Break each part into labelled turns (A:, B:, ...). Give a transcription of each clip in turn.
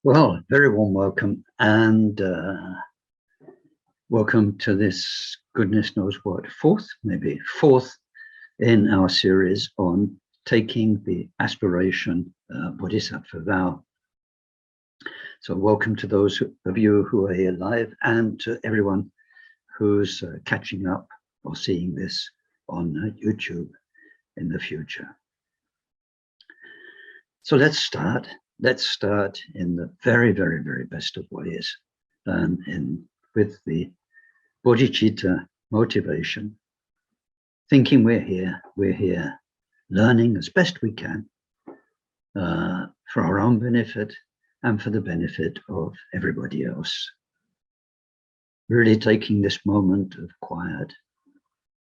A: Well, very warm welcome, and welcome to this, goodness knows what, fourth in our series on taking the Aspiration Bodhisattva Vow. So welcome to those of you who are here live, and to everyone who's catching up or seeing this on YouTube in the future. So let's start. Let's start in the very, very, very best of ways, with the bodhicitta motivation, thinking we're here, learning as best we can for our own benefit and for the benefit of everybody else. Really taking this moment of quiet,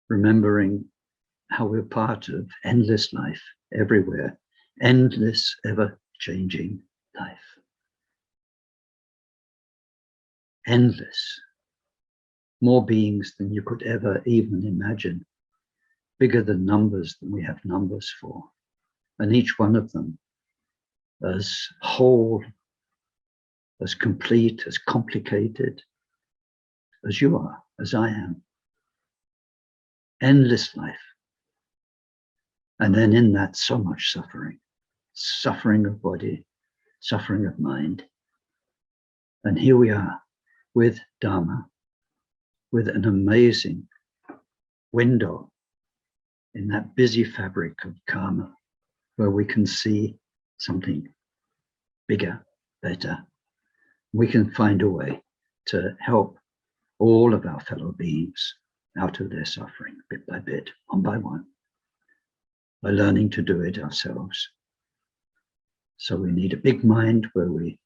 A: remembering how we're part of endless life everywhere, endless, ever-changing life. Endless. More beings than you could ever even imagine. Bigger than numbers than we have numbers for. And each one of them as whole, as complete, as complicated as you are, as I am. Endless life. And then in that, so much suffering. Suffering of body, suffering of mind. And here we are with Dharma, with an amazing window in that busy fabric of karma, where we can see something bigger, better. We can find a way to help all of our fellow beings out of their suffering, bit by bit, one by one, by learning to do it ourselves. So we need a big mind where we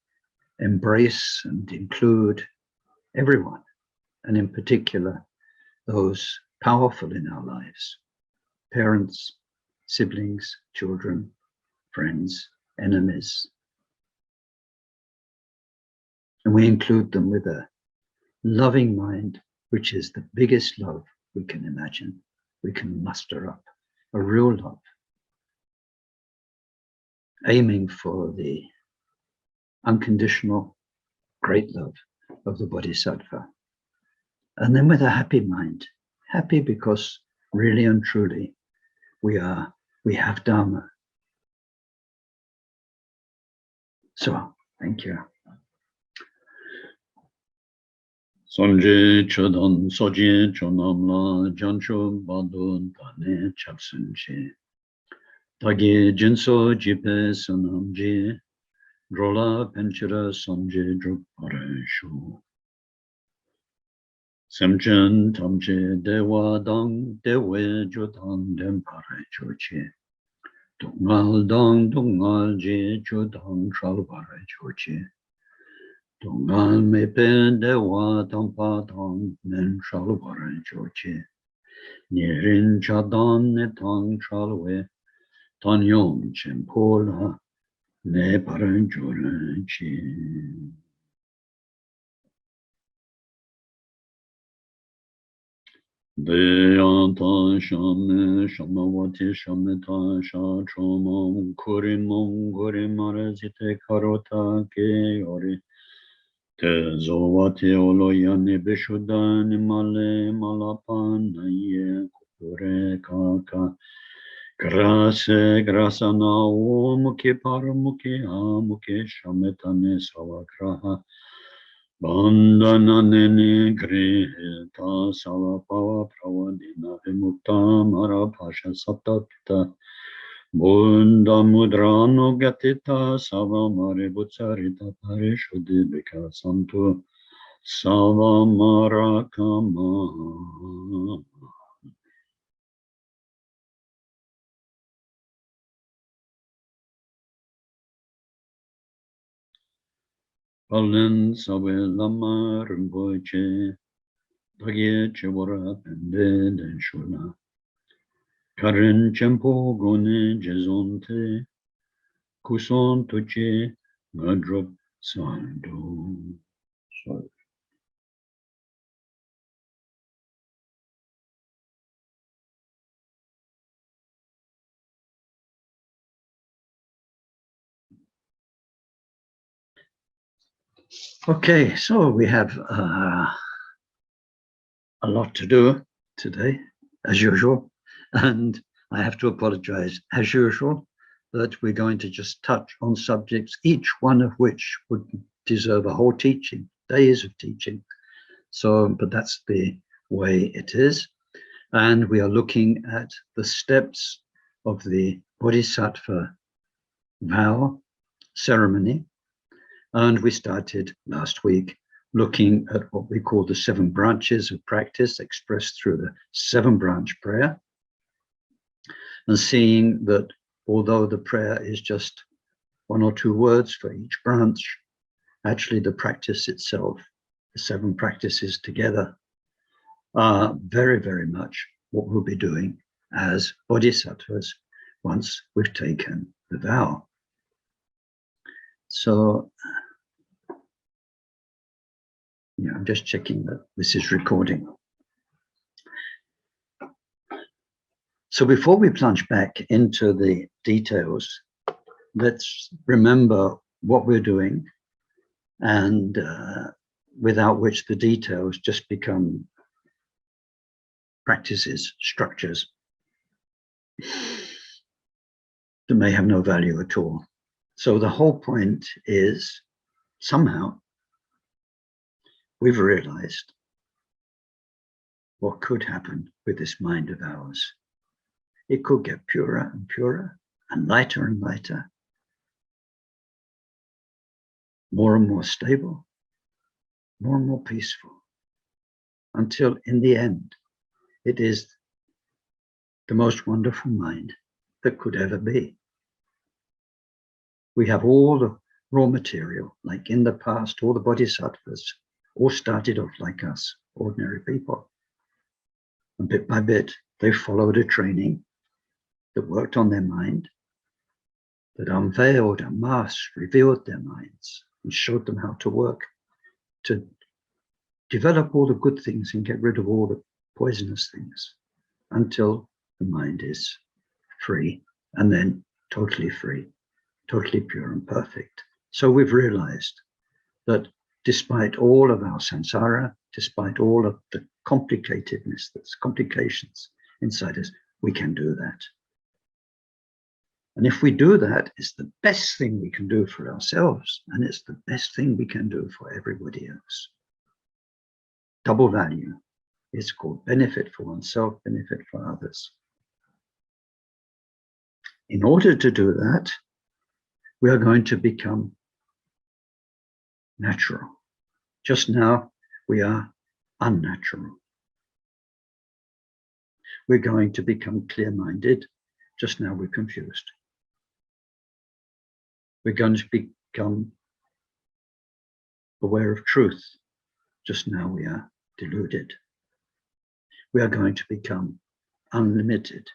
A: embrace and include everyone, and in particular, those powerful in our lives, parents, siblings, children, friends, enemies. And we include them with a loving mind, which is the biggest love we can imagine, we can muster up, a real love, aiming for the unconditional great love of the Bodhisattva. And then with a happy mind, happy because really and truly we have Dharma. So, thank you.
B: Sonje chodan soje chonamla jancho badun tane chapsunche. Tagi jinso jipe sanamje. Rola penchira sonje drupare shu. Semchen tamche dewa dang dewe jodan dempare choche. Dungal dang dungal je jodang shalvare choche. Dungal me pen dewa tampa tang nen shalvare choche. Nierin chadan ne tang shalwe. Tan yom chempola ne paran joran chi. Deyanta shame shamavati shameta sha chomam kurimam kurimarazite karota ke ori te zovati oloyani beshudan male malapan ye kure kaka grase grasana muke paramuke amuke shametane savakraha Bandhananene grihita savapava pravadina vimukta marabhasha satapita Bunda mudrano gatita savamare butsarita parishuddhi vikasantu savamarakama. Palen sawe lama rinpoche, dagye chebora pende den shula. Karen chempo gone jezonte, kuson toche gadrop sando. Sorry.
A: Okay, so we have a lot to do today, as usual, and I have to apologize, as usual, that we're going to just touch on subjects, each one of which would deserve a whole teaching, days of teaching. So, but that's the way it is. And we are looking at the steps of the Bodhisattva Vow ceremony. And we started last week looking at what we call the 7 branches of practice expressed through the 7-branch prayer, and seeing that although the prayer is just 1 or 2 words for each branch, actually the practice itself, the 7 practices together, are very, very much what we'll be doing as bodhisattvas once we've taken the vow. So, yeah, I'm just checking that this is recording. So before we plunge back into the details, let's remember what we're doing, and without which the details just become practices, structures that may have no value at all. So the whole point is, somehow we've realized what could happen with this mind of ours. It could get purer and purer and lighter, more and more stable, more and more peaceful, until in the end, it is the most wonderful mind that could ever be. We have all the raw material, like in the past, all the bodhisattvas all started off like us, ordinary people. And bit by bit, they followed a training that worked on their mind, that unveiled, unmasked, revealed their minds, and showed them how to work, to develop all the good things and get rid of all the poisonous things, until the mind is free, and then totally free, totally pure and perfect. So we've realized that despite all of our samsara, despite all of the complicatedness, that's complications inside us, we can do that. And if we do that, it's the best thing we can do for ourselves, and it's the best thing we can do for everybody else. Double value. It's called benefit for oneself, benefit for others. In order to do that, we are going to become natural. Just now, we are unnatural. We're going to become clear-minded. Just now, we're confused. We're going to become aware of truth. Just now, we are deluded. We are going to become unlimited.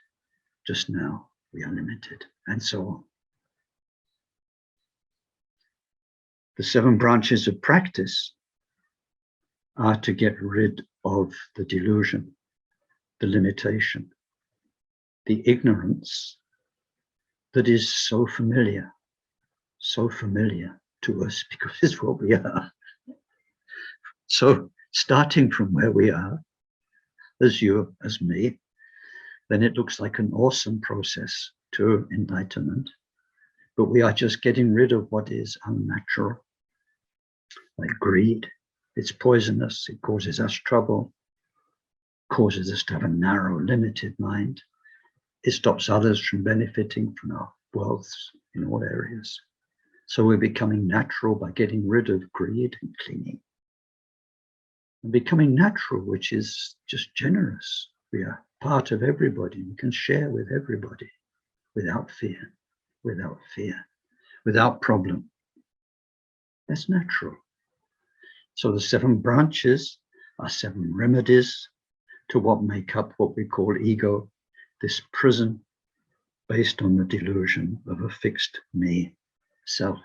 A: Just now, we are limited, and so on. The 7 branches of practice are to get rid of the delusion, the limitation, the ignorance that is so familiar to us, because it's what we are. So starting from where we are, as you, as me, then it looks like an awesome process to enlightenment. But we are just getting rid of what is unnatural, like greed. It's poisonous, it causes us trouble, causes us to have a narrow, limited mind. It stops others from benefiting from our wealth in all areas. So we're becoming natural by getting rid of greed and clinging. And becoming natural, which is just generous. We are part of everybody. We can share with everybody without fear, without problem. That's natural. So the 7 branches are 7 remedies to what make up what we call ego, this prison based on the delusion of a fixed me self.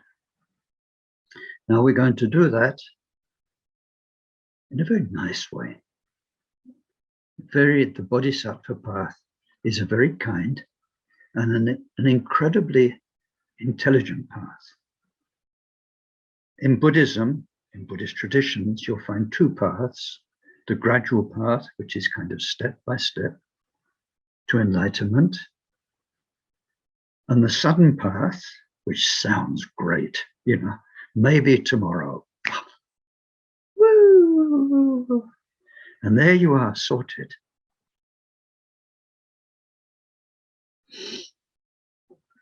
A: Now we're going to do that in a very nice way. The Bodhisattva path is a very kind and an incredibly intelligent path. In Buddhism, in Buddhist traditions, you'll find two paths: the gradual path, which is kind of step by step to enlightenment, and the sudden path, which sounds great, maybe tomorrow. Woo! And there you are, sorted.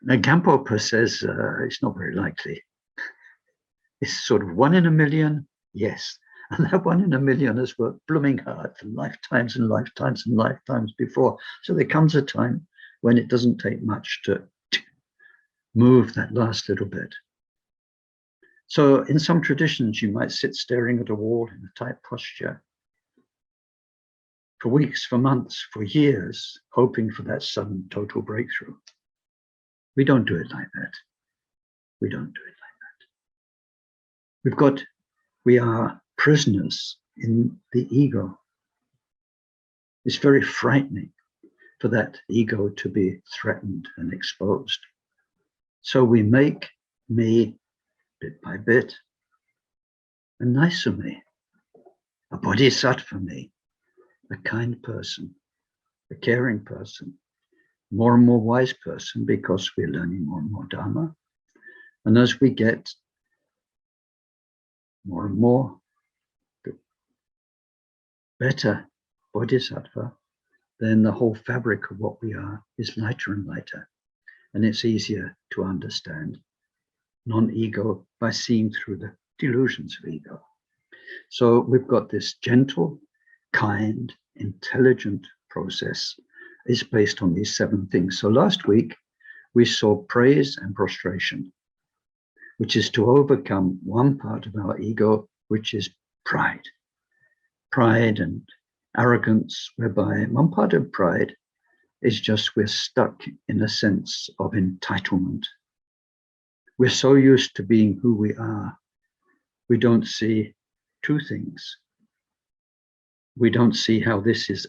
A: Now, Khenpoken says it's not very likely. It's sort of 1 in a million, yes. And that 1 in a million has worked blooming hard for lifetimes and lifetimes and lifetimes before. So there comes a time when it doesn't take much to move that last little bit. So in some traditions, you might sit staring at a wall in a tight posture for weeks, for months, for years, hoping for that sudden total breakthrough. We don't do it like that. We don't do it like that. We are prisoners in the ego. It's very frightening for that ego to be threatened and exposed. So we make me, bit by bit, a nicer me, a bodhisattva me, a kind person, a caring person, more and more wise person, because we're learning more and more Dharma. And as we get more and more better bodhisattva, then the whole fabric of what we are is lighter and lighter. And it's easier to understand non-ego by seeing through the delusions of ego. So we've got this gentle, kind, intelligent process. Is based on these 7 things. So last week, we saw praise and prostration, which is to overcome one part of our ego, which is pride. Pride and arrogance, whereby one part of pride is just we're stuck in a sense of entitlement. We're so used to being who we are, we don't see 2 things. We don't see how this is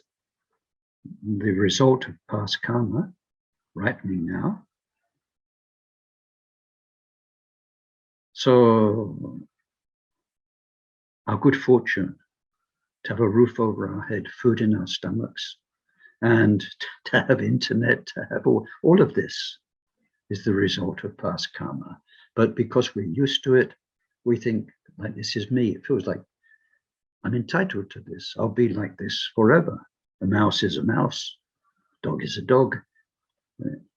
A: the result of past karma, ripening now. So our good fortune to have a roof over our head, food in our stomachs, and to have internet, to have all of this is the result of past karma. But because we're used to it, we think like this is me. It feels like I'm entitled to this. I'll be like this forever. A mouse is a mouse, dog is a dog.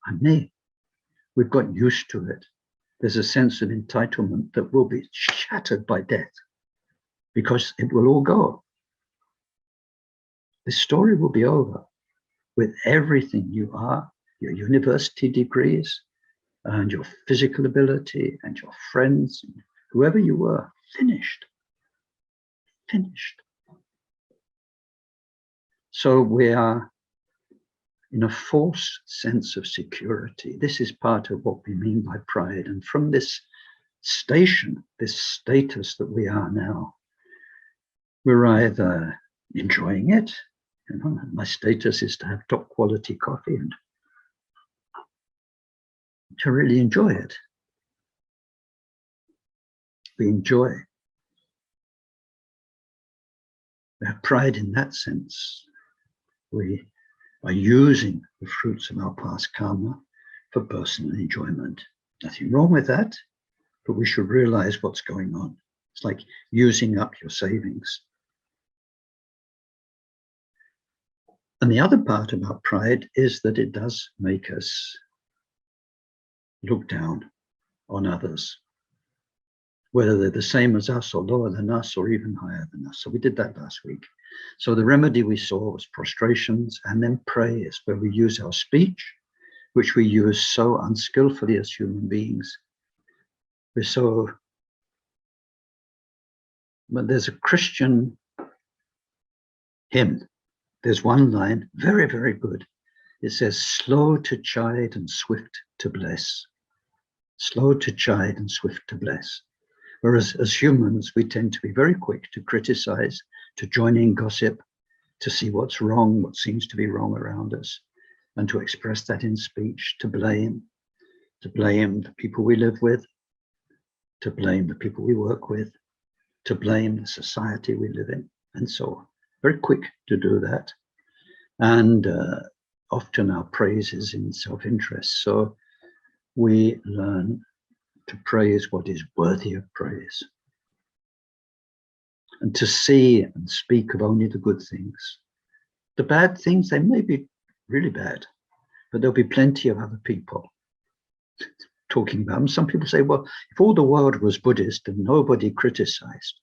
A: I'm me. We've got used to it. There's a sense of entitlement that will be shattered by death because it will all go. The story will be over with everything you are, your university degrees and your physical ability and your friends, and whoever you were, finished. Finished. So we are in a false sense of security. This is part of what we mean by pride. And from this station, this status that we are now, we're either enjoying it, my status is to have top quality coffee and to really enjoy it. We enjoy. We have pride in that sense. We are using the fruits of our past karma for personal enjoyment. Nothing wrong with that, but we should realize what's going on. It's like using up your savings. And the other part about pride is that it does make us look down on others, whether they're the same as us or lower than us or even higher than us. So we did that last week. So the remedy we saw was prostrations and then praise, where we use our speech, which we use so unskillfully as human beings. But there's a Christian hymn. There's one line, very, very good. It says, slow to chide and swift to bless. Slow to chide and swift to bless. Whereas as humans, we tend to be very quick to criticize, to join in gossip, to see what's wrong, what seems to be wrong around us, and to express that in speech, to blame the people we live with, to blame the people we work with, to blame the society we live in, and so on. Very quick to do that. And often our praise is in self-interest. So we learn to praise what is worthy of praise. And to see and speak of only the good things. The bad things, they may be really bad, but there'll be plenty of other people talking about them. Some people say, well, if all the world was Buddhist and nobody criticized,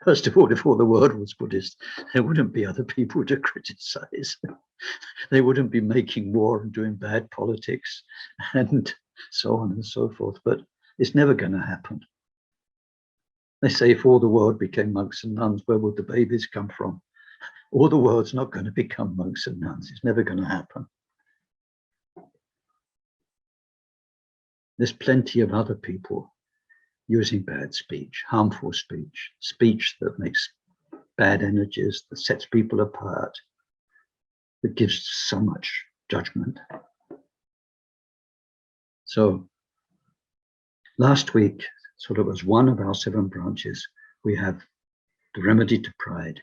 A: first of all, if all the world was Buddhist, there wouldn't be other people to criticize. They wouldn't be making war and doing bad politics and so on and so forth. But it's never going to happen. They say if all the world became monks and nuns, where would the babies come from? All the world's not going to become monks and nuns. It's never going to happen. There's plenty of other people using bad speech, harmful speech, speech that makes bad energies, that sets people apart, that gives so much judgment. So last week, sort of as one of our 7 branches, we have the remedy to pride,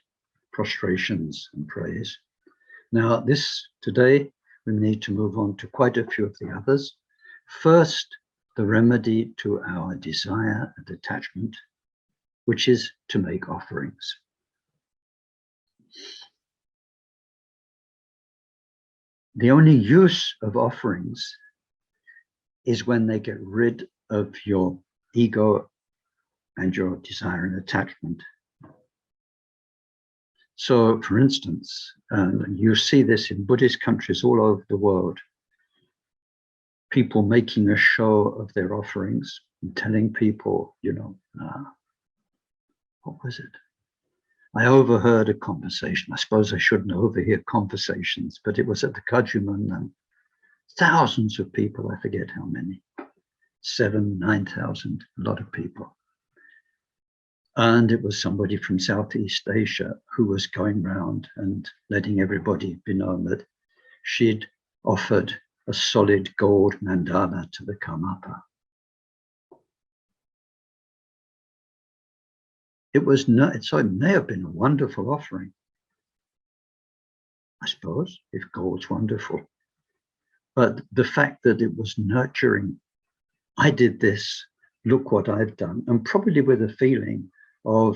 A: prostrations and praise. Now today, we need to move on to quite a few of the others. First, the remedy to our desire and attachment, which is to make offerings. The only use of offerings is when they get rid of your ego and your desire and attachment. So, for instance, you see this in Buddhist countries all over the world, people making a show of their offerings and telling people, what was it? I overheard a conversation. I suppose I shouldn't overhear conversations, but it was at the Kajuman, and thousands of people, I forget how many, 7,000, 9,000, a lot of people. And it was somebody from Southeast Asia who was going round and letting everybody be known that she'd offered a solid gold mandala to the Karmapa. So it may have been a wonderful offering, I suppose, if gold's wonderful. But the fact that it was nurturing, I did this, look what I've done, and probably with a feeling of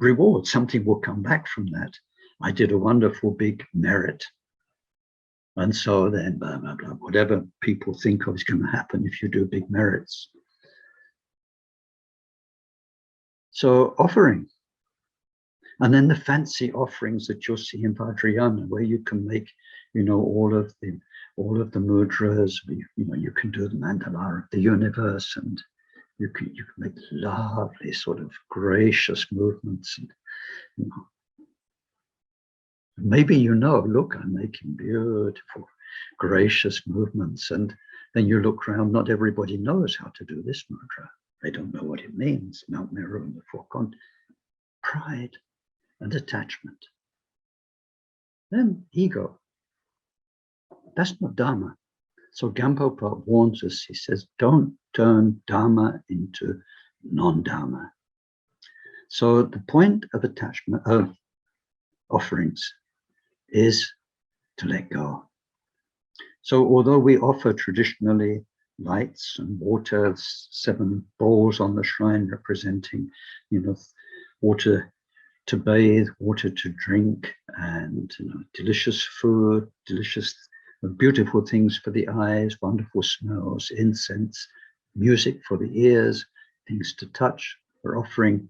A: reward, something will come back from that. I did a wonderful big merit. And so then, blah, blah, blah, whatever people think of is going to happen if you do big merits. So offering. And then the fancy offerings that you'll see in Vajrayana, where you can make, all of the mudras, you can do the mandala of the universe, and you can make lovely sort of gracious movements, and maybe look, I'm making beautiful, gracious movements, and then you look around, not everybody knows how to do this mudra. They don't know what it means, Mount Meru and the 4 continents. Pride and attachment. Then ego. That's not Dharma. So Gampopa warns us, he says, don't turn Dharma into non-Dharma. So the point of attachment, of offerings, is to let go. So although we offer traditionally lights and water, 7 bowls on the shrine representing, water to bathe, water to drink, and delicious food, delicious, beautiful things for the eyes, wonderful smells, incense, music for the ears, things to touch. We're offering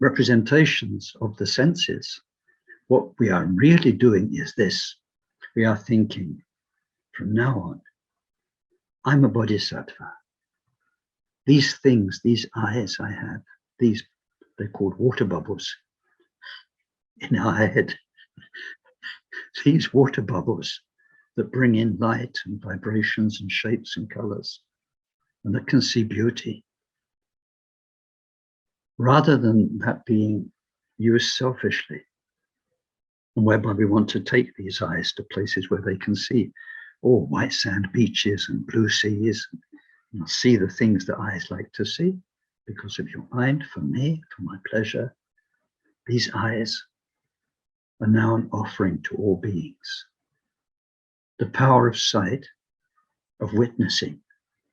A: representations of the senses. What we are really doing is this. We are thinking, from now on, I'm a bodhisattva. These things, these eyes I have, they're called water bubbles in our head. These water bubbles that bring in light and vibrations and shapes and colors, and that can see beauty. Rather than that being used selfishly, and whereby we want to take these eyes to places where they can see white sand beaches and blue seas, and see the things that eyes like to see. because of your mind, for me, for my pleasure. These eyes are now an offering to all beings. The power of sight, of witnessing,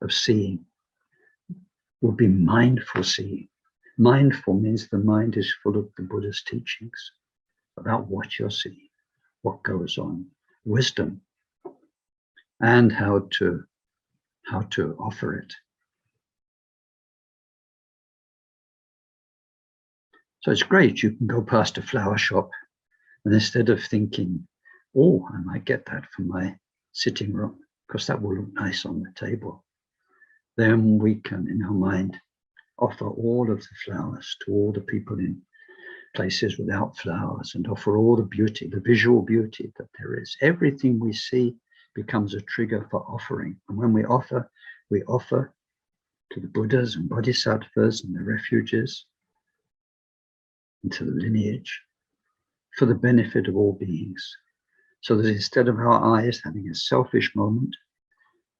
A: of seeing, will be mindful seeing. Mindful means the mind is full of the Buddha's teachings about what you're seeing, what goes on, wisdom, and how to offer it. So it's great. You can go past a flower shop, and instead of thinking, oh, I might get that for my sitting room, because that will look nice on the table, then we can, in our mind, offer all of the flowers to all the people in places without flowers, and offer all the beauty, the visual beauty that there is. Everything we see becomes a trigger for offering. And when we offer to the Buddhas and Bodhisattvas and the refuges, and to the lineage, for the benefit of all beings. So that instead of our eyes having a selfish moment,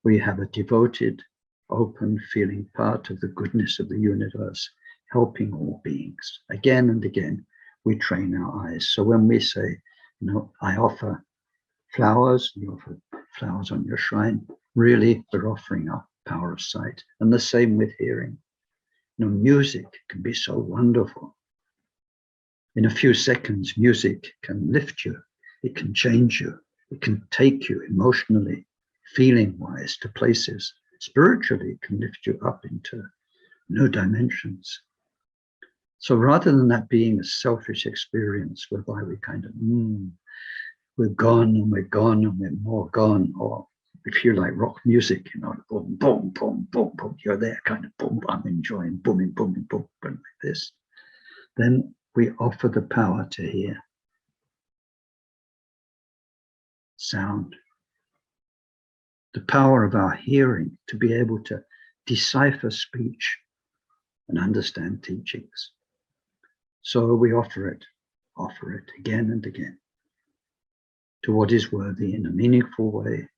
A: we have a devoted, open, feeling part of the goodness of the universe, helping all beings. Again and again, we train our eyes. So when we say, I offer flowers, you offer flowers on your shrine, really we're offering our power of sight. And the same with hearing. Music can be so wonderful. In a few seconds, music can lift you. It can change you. It can take you emotionally, feeling-wise, to places. Spiritually, it can lift you up into new dimensions. So rather than that being a selfish experience whereby we kind of, we're gone and we're gone and we're more gone, or if you like rock music, boom, boom, boom, boom, boom, you're there, kind of boom, I'm enjoying, booming, booming, boom, boom, like this. Then we offer the power to hear sound, the power of our hearing to be able to decipher speech and understand teachings. So we offer it again and again to what is worthy in a meaningful way,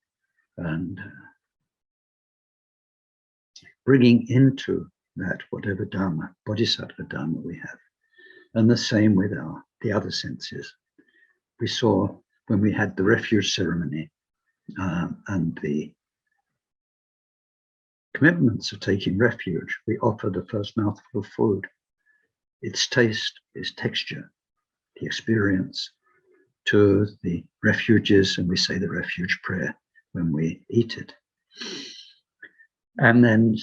A: and bringing into that whatever Dharma, Bodhisattva Dharma we have. And the same with the other senses. We saw when we had the refuge ceremony and the commitments of taking refuge, we offer the first mouthful of food, its taste, its texture, the experience, to the refuges, and we say the refuge prayer when we eat it. And then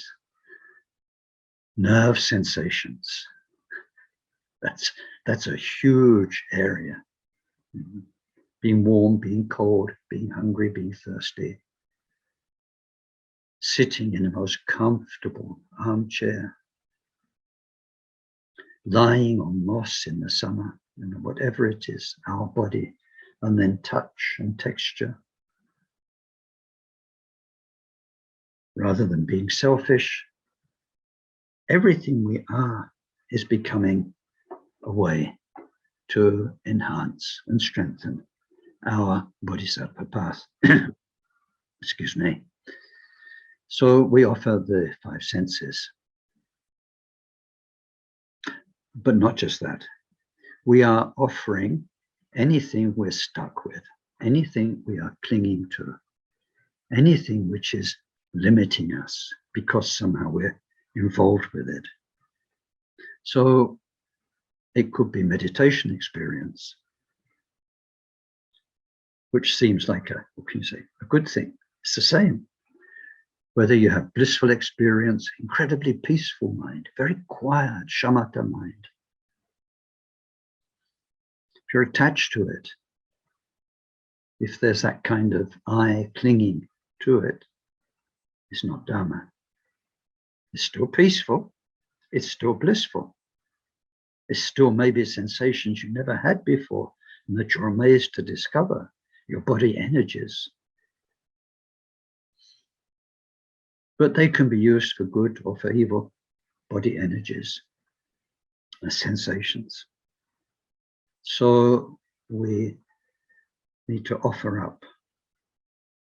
A: nerve sensations. That's a huge area. Being warm, being cold, being hungry, being thirsty. Sitting in the most comfortable armchair. Lying on moss in the summer, whatever it is, our body, and then touch and texture. Rather than being selfish, everything we are is becoming a way to enhance and strengthen our Bodhisattva path. Excuse me. So we offer the 5 senses. But not just that. We are offering anything we're stuck with, anything we are clinging to, anything which is limiting us because somehow we're involved with it. So it could be meditation experience, which seems like a good thing. It's the same. Whether you have blissful experience, incredibly peaceful mind, very quiet, shamatha mind. If you're attached to it, if there's that kind of I clinging to it, it's not Dharma. It's still peaceful. It's still blissful. It's still maybe sensations you never had before and that you're amazed to discover, your body energies. But they can be used for good or for evil, body energies, sensations. So we need to offer up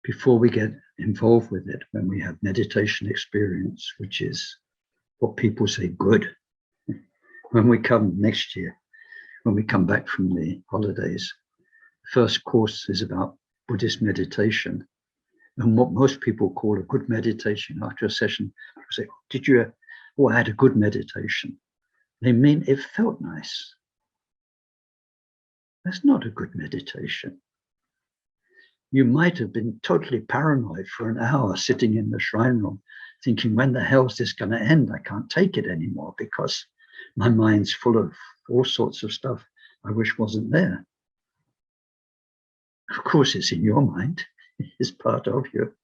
A: before we get involved with it when we have meditation experience, which is what people say good. When we come next year, when we come back from the holidays, the first course is about Buddhist meditation. And what most people call a good meditation after a session, say, did you, I had a good meditation. They mean it felt nice. That's not a good meditation. You might have been totally paranoid for an hour sitting in the shrine room, thinking, when the hell is this going to end? I can't take it anymore because my mind's full of all sorts of stuff I wish wasn't there. Of course, it's in your mind. It's part of you.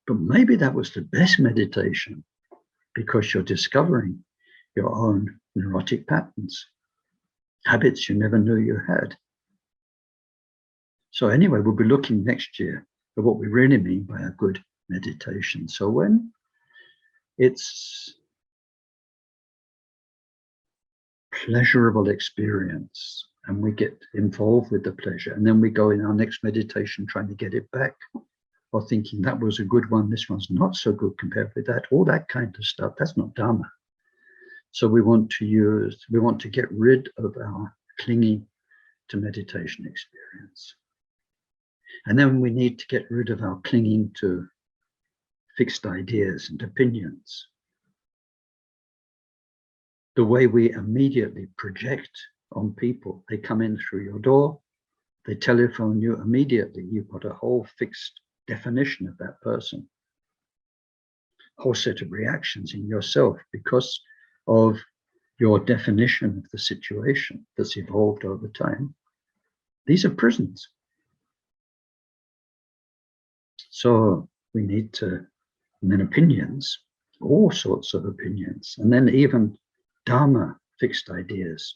A: But maybe that was the best meditation because you're discovering your own neurotic patterns, habits you never knew you had. So anyway, we'll be looking next year at what we really mean by a good meditation. So when it's pleasurable experience and we get involved with the pleasure, and then we go in our next meditation trying to get it back, or thinking that was a good one, this one's not so good compared with that, all that kind of stuff, that's not Dharma. So we want to get rid of our clinging to meditation experience. And then we need to get rid of our clinging to fixed ideas and opinions. The way we immediately project on people, they come in through your door, they telephone you immediately, you've got a whole fixed definition of that person, whole set of reactions in yourself because of your definition of the situation that's evolved over time. These are prisons. So we need to, and then opinions, all sorts of opinions, and then even Dharma, fixed ideas.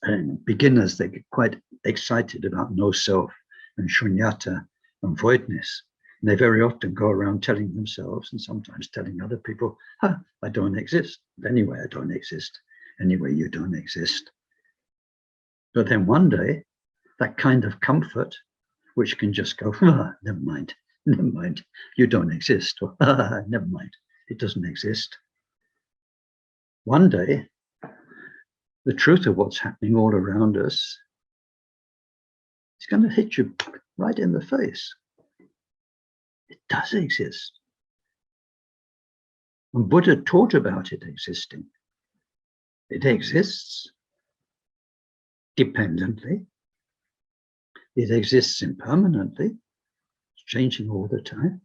A: And beginners, they get quite excited about no self and shunyata and voidness. And they very often go around telling themselves and sometimes telling other people, I don't exist. Anyway, I don't exist. Anyway, you don't exist. But then one day, that kind of comfort, which can just go, never mind, you don't exist, or never mind, it doesn't exist. One day, the truth of what's happening all around us is going to hit you right in the face. It does exist. And Buddha taught about it existing. It exists dependently. It exists impermanently. It's changing all the time.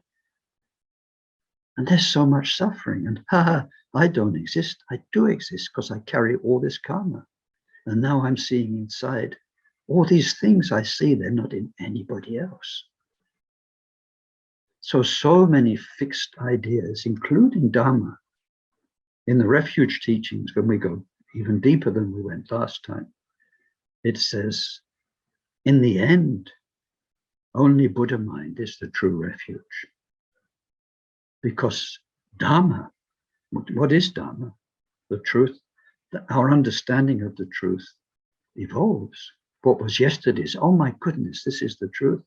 A: And there's so much suffering. And I don't exist. I do exist because I carry all this karma. And now I'm seeing inside all these things I see, they're not in anybody else. So many fixed ideas, including Dharma. In the refuge teachings, when we go even deeper than we went last time, it says, in the end, only Buddha mind is the true refuge. Because Dharma, what is Dharma? The truth, our understanding of the truth evolves. What was yesterday's, oh my goodness, this is the truth,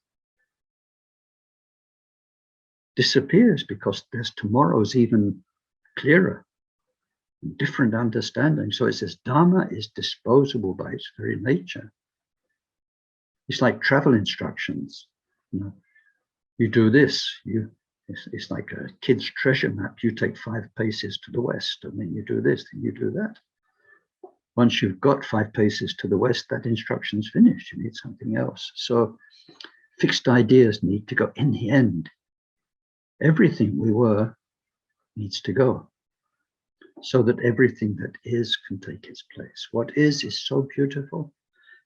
A: disappears because there's tomorrow's even clearer, different understanding. So it says Dharma is disposable by its very nature. It's like travel instructions. You do this, it's like a kid's treasure map. You take 5 paces to the west, and then you do this, and you do that. Once you've got 5 paces to the west, that instruction's finished. You need something else. So fixed ideas need to go. In the end, everything we were needs to go, so that everything that is can take its place. What is so beautiful.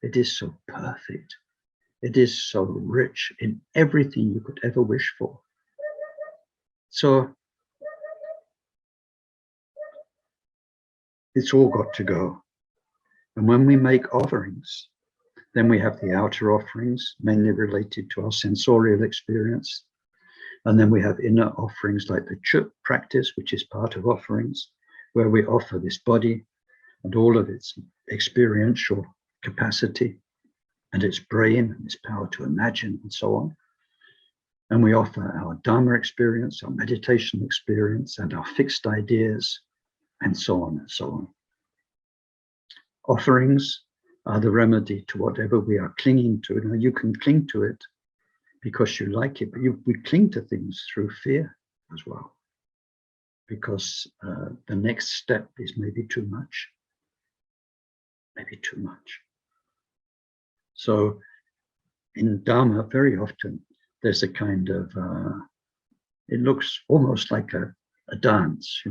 A: It is so perfect. It is so rich in everything you could ever wish for. So it's all got to go. And when we make offerings, then we have the outer offerings, mainly related to our sensorial experience. And then we have inner offerings like the chup practice, which is part of offerings, where we offer this body and all of its experiential capacity and its brain and its power to imagine and so on. And we offer our Dharma experience, our meditation experience, and our fixed ideas, and so on and so on. Offerings are the remedy to whatever we are clinging to. Now, you can cling to it because you like it, but we cling to things through fear as well, because the next step is maybe too much. Maybe too much. So in Dharma, very often, there's a kind of, it looks almost like a dance,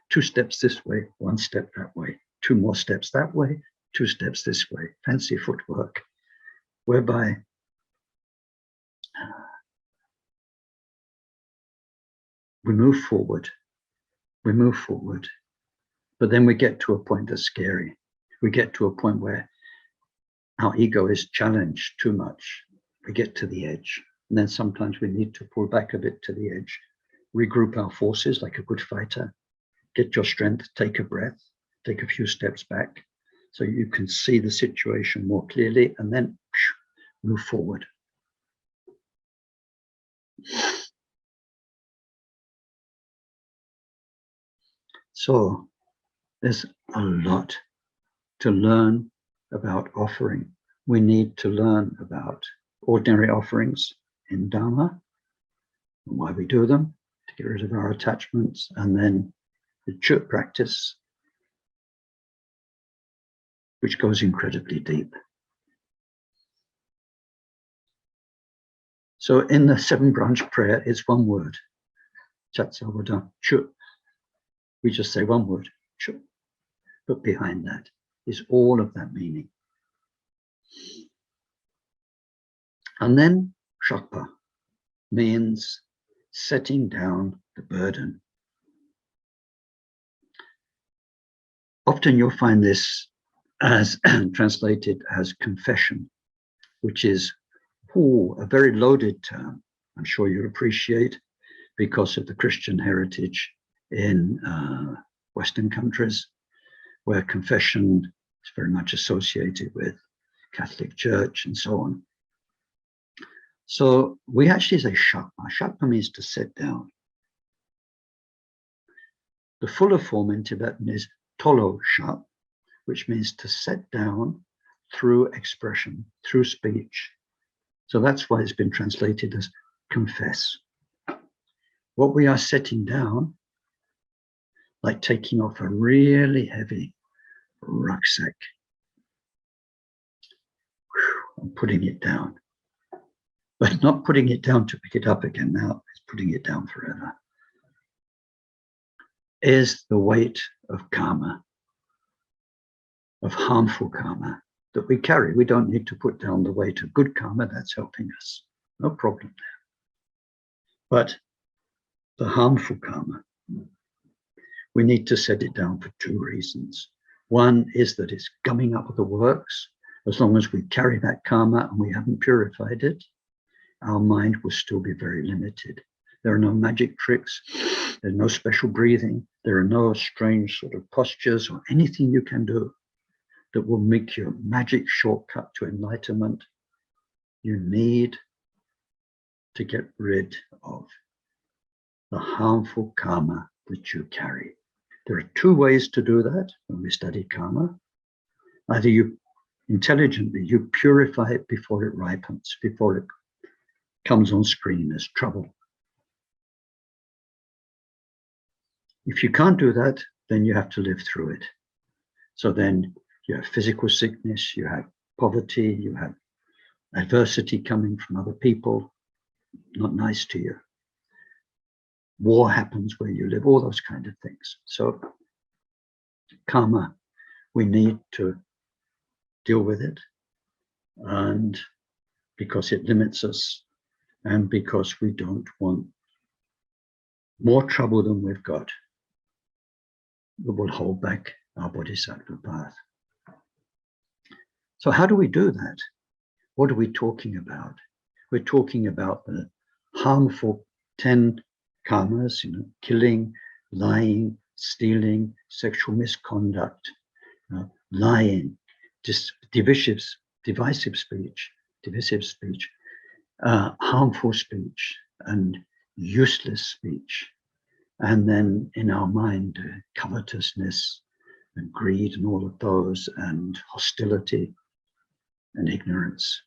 A: 2 steps this way, 1 step that way, 2 more steps that way, 2 steps this way, fancy footwork, whereby we move forward, but then we get to a point that's scary. We get to a point where our ego is challenged too much. We get to the edge, and then sometimes we need to pull back a bit to the edge, regroup our forces like a good fighter, get your strength, take a breath, take a few steps back so you can see the situation more clearly, and then move forward. So there's a lot to learn about offering. We need to learn about ordinary offerings in Dharma, and why we do them, to get rid of our attachments, and then the chut practice, which goes incredibly deep. So in the 7-branch prayer, it's one word, Chat Savada, chut. We just say one word, chut. But behind that is all of that meaning. And then shakpa means setting down the burden. Often you'll find this as translated as confession, which is a very loaded term. I'm sure you appreciate, because of the Christian heritage in Western countries, where confession is very much associated with Catholic Church and so on. So we actually say shakpa. Shakpa means to set down. The fuller form in Tibetan is tolo shak, which means to set down through expression, through speech. So that's why it's been translated as confess. What we are setting down, like taking off a really heavy rucksack and putting it down, but not putting it down to pick it up again. Now it's putting it down forever, is the weight of karma, of harmful karma that we carry. We don't need to put down the weight of good karma. That's helping us. No problem there. But the harmful karma, we need to set it down for 2 reasons. One is that it's gumming up the works. As long as we carry that karma and we haven't purified it, our mind will still be very limited. There are no magic tricks. There's no special breathing. There are no strange sort of postures or anything you can do that will make you a magic shortcut to enlightenment. You need to get rid of the harmful karma that you carry. There are 2 ways to do that when we study karma. Either you intelligently, you purify it before it ripens, before it comes on screen as trouble. If you can't do that, then you have to live through it. So then you have physical sickness, you have poverty, you have adversity coming from other people, not nice to you. War happens where you live, all those kind of things. So karma, we need to deal with it, and because it limits us, and because we don't want more trouble than we've got, that will hold back our Bodhisattva path. So how do we do that? What are we talking about? We're talking about the harmful 10 karmas, killing, lying, stealing, sexual misconduct, lying, divisive speech, harmful speech, and useless speech. And then in our mind, covetousness and greed and all of those, and hostility and ignorance.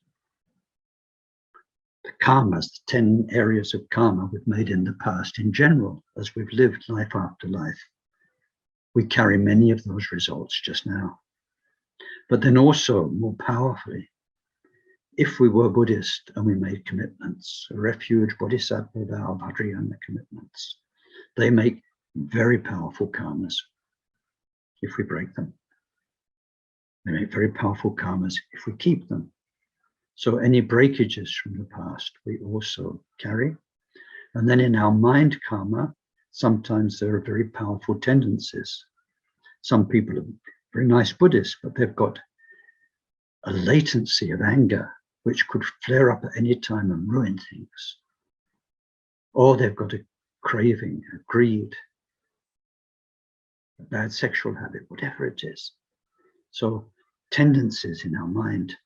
A: The karmas, the 10 areas of karma we've made in the past, in general, as we've lived life after life, we carry many of those results just now. But then also, more powerfully, if we were Buddhist and we made commitments, a refuge, Bodhisattva Vow, Vajrayana commitments, they make very powerful karmas if we break them. They make very powerful karmas if we keep them. So any breakages from the past, we also carry. And then in our mind karma, sometimes there are very powerful tendencies. Some people are very nice Buddhists, but they've got a latency of anger, which could flare up at any time and ruin things. Or they've got a craving, a greed, a bad sexual habit, whatever it is. So tendencies in our mind.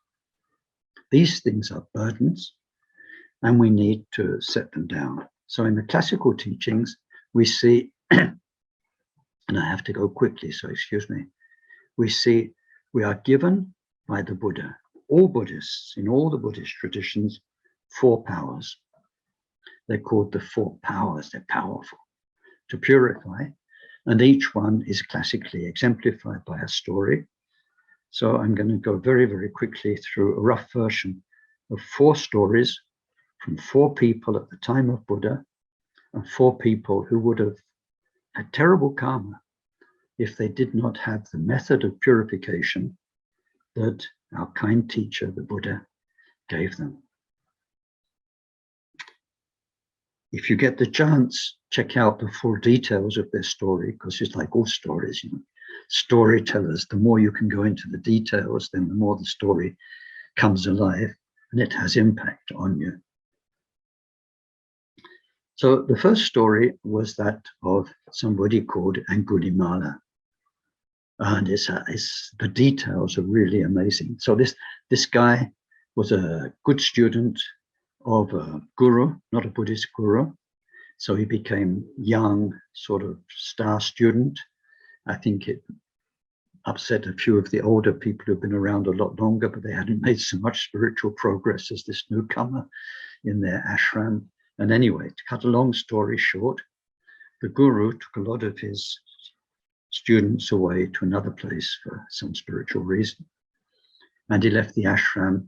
A: These things are burdens, and we need to set them down. So in the classical teachings, we see, and I have to go quickly, so excuse me, we see we are given by the Buddha, all Buddhists, in all the Buddhist traditions, 4 powers. They're called the 4 powers. They're powerful to purify, and each one is classically exemplified by a story. So I'm going to go very, very quickly through a rough version of 4 stories from 4 people at the time of Buddha, and 4 people who would have had terrible karma if they did not have the method of purification that our kind teacher, the Buddha, gave them. If you get the chance, check out the full details of their story, because it's like all stories, you know. Storytellers, the more you can go into the details, then the more the story comes alive and it has impact on you. So the first story was that of somebody called Angulimala. And the details are really amazing. So this guy was a good student of a guru, not a Buddhist guru. So he became young, sort of star student. I think it upset a few of the older people who've been around a lot longer, but they hadn't made so much spiritual progress as this newcomer in their ashram. And anyway, to cut a long story short, the guru took a lot of his students away to another place for some spiritual reason. And he left the ashram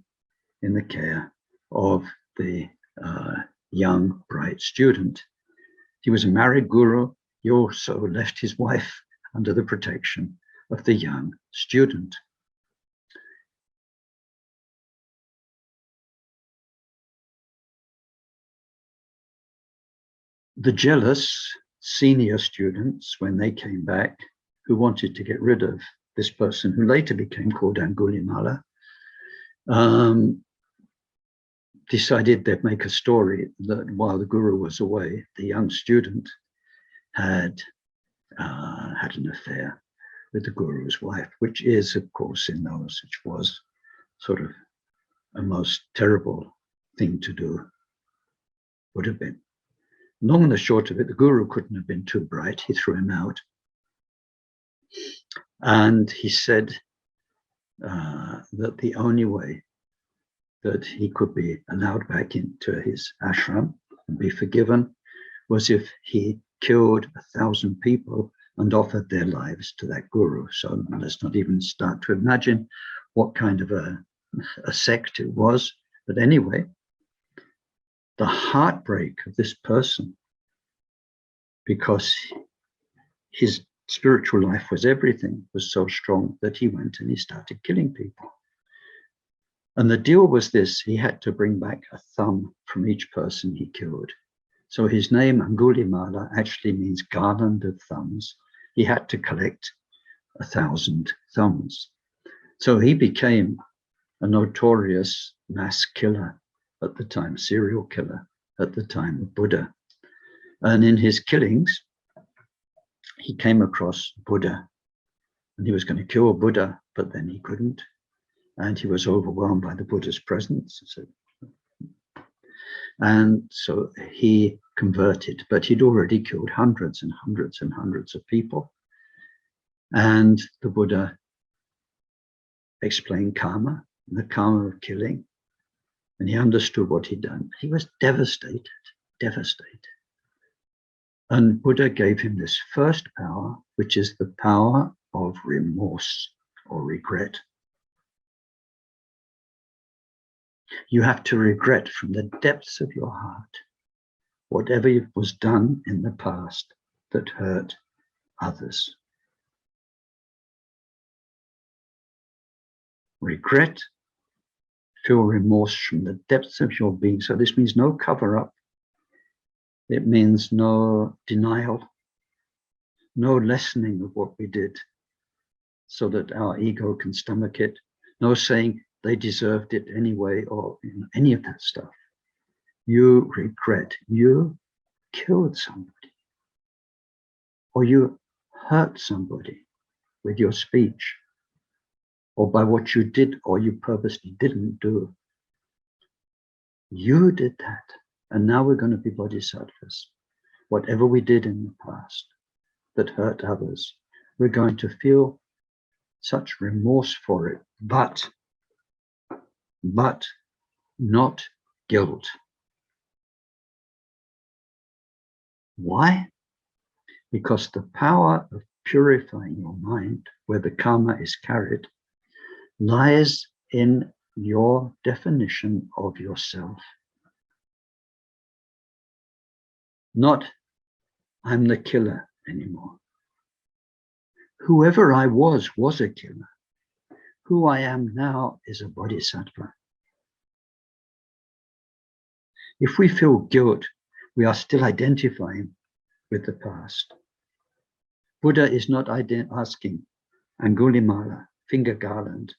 A: in the care of the young, bright student. He was a married guru. He also left his wife under the protection of the young student. The jealous senior students, when they came back, who wanted to get rid of this person who later became called Angulimala, decided they'd make a story that while the guru was away, the young student had an affair with the guru's wife, which is, of course, in those, which was sort of a most terrible thing to do, would have been. Long and the short of it, the guru couldn't have been too bright. He threw him out. And he said that the only way that he could be allowed back into his ashram and be forgiven was if he killed 1,000 people and offered their lives to that guru. So let's not even start to imagine what kind of a sect it was. But anyway, the heartbreak of this person, because his spiritual life was everything, was so strong that he went and he started killing people. And the deal was this: he had to bring back a thumb from each person he killed. So his name, Angulimala, actually means garland of thumbs. He had to collect 1,000 thumbs. So he became a notorious mass killer at the time, serial killer at the time of Buddha. And in his killings, he came across Buddha, and he was going to kill Buddha, but then he couldn't. And he was overwhelmed by the Buddha's presence. And so he converted, but he'd already killed hundreds and hundreds and hundreds of people. And the Buddha explained karma, the karma of killing, and he understood what he'd done. He was devastated, devastated. And Buddha gave him this first power, which is the power of remorse or regret. You have to regret from the depths of your heart whatever was done in the past that hurt others. Regret, feel remorse from the depths of your being. So this means no cover-up. It means no denial, no lessening of what we did so that our ego can stomach it, no saying they deserved it anyway, or any of that stuff. You regret, you killed somebody, or you hurt somebody with your speech, or by what you did or you purposely didn't do. You did that, and now we're going to be bodhisattvas. Whatever we did in the past that hurt others, we're going to feel such remorse for it, but not guilt. Why? Because the power of purifying your mind, where the karma is carried, lies in your definition of yourself. Not, I'm the killer anymore. Whoever I was a killer. Who I am now is a bodhisattva. If we feel guilt, we are still identifying with the past. Buddha is not asking Angulimala, finger garland,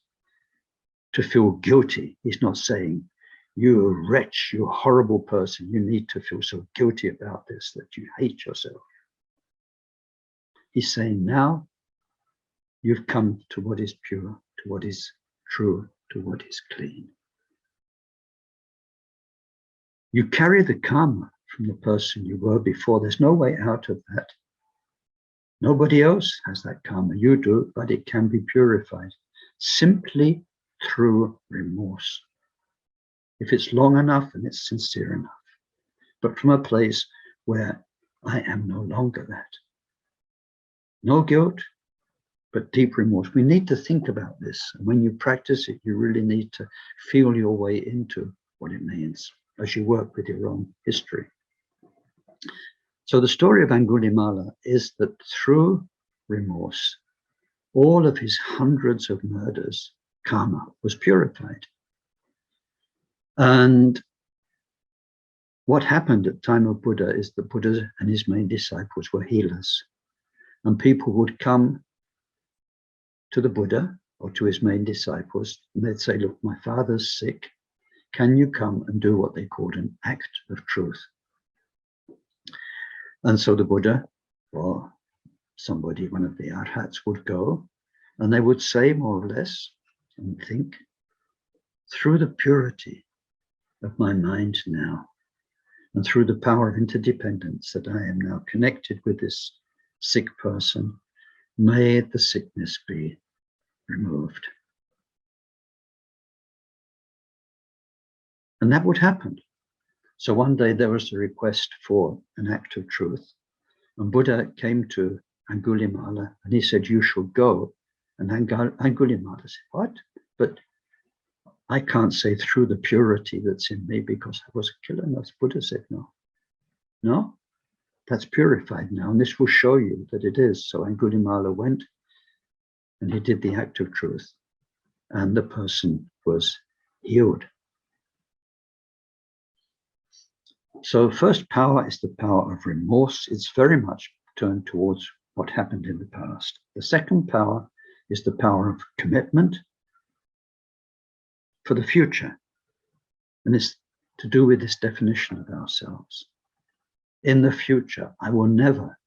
A: to feel guilty. He's not saying, you wretch, you horrible person, you need to feel so guilty about this that you hate yourself. He's saying, now you've come to what is pure, to what is true, to what is clean. You carry the karma from the person you were before. There's no way out of that. Nobody else has that karma. You do, but it can be purified simply through remorse. If it's long enough and it's sincere enough, but from a place where I am no longer that. No guilt, but deep remorse. We need to think about this. And when you practice it, you really need to feel your way into what it means as you work with your own history. So the story of Angulimala is that through remorse, all of his hundreds of murders, karma, was purified. And what happened at the time of Buddha is that Buddha and his main disciples were healers. And people would come to the Buddha or to his main disciples, and they'd say, look, my father's sick. Can you come and do what they called an act of truth? And so the Buddha or somebody, one of the arhats, would go, and they would say more or less and think, through the purity of my mind now, and through the power of interdependence that I am now connected with this sick person, may the sickness be removed. And that would happen. So one day there was a request for an act of truth, and Buddha came to Angulimala and he said, you should go. And Angulimala said, what? But I can't say through the purity that's in me because I was a killer. And Buddha said, no, that's purified now. And this will show you that it is. So Angulimala went and he did the act of truth, and the person was healed. So first power is the power of remorse. It's very much turned towards what happened in the past. The second power is the power of commitment for the future. And it's to do with this definition of ourselves. In the future, I will never,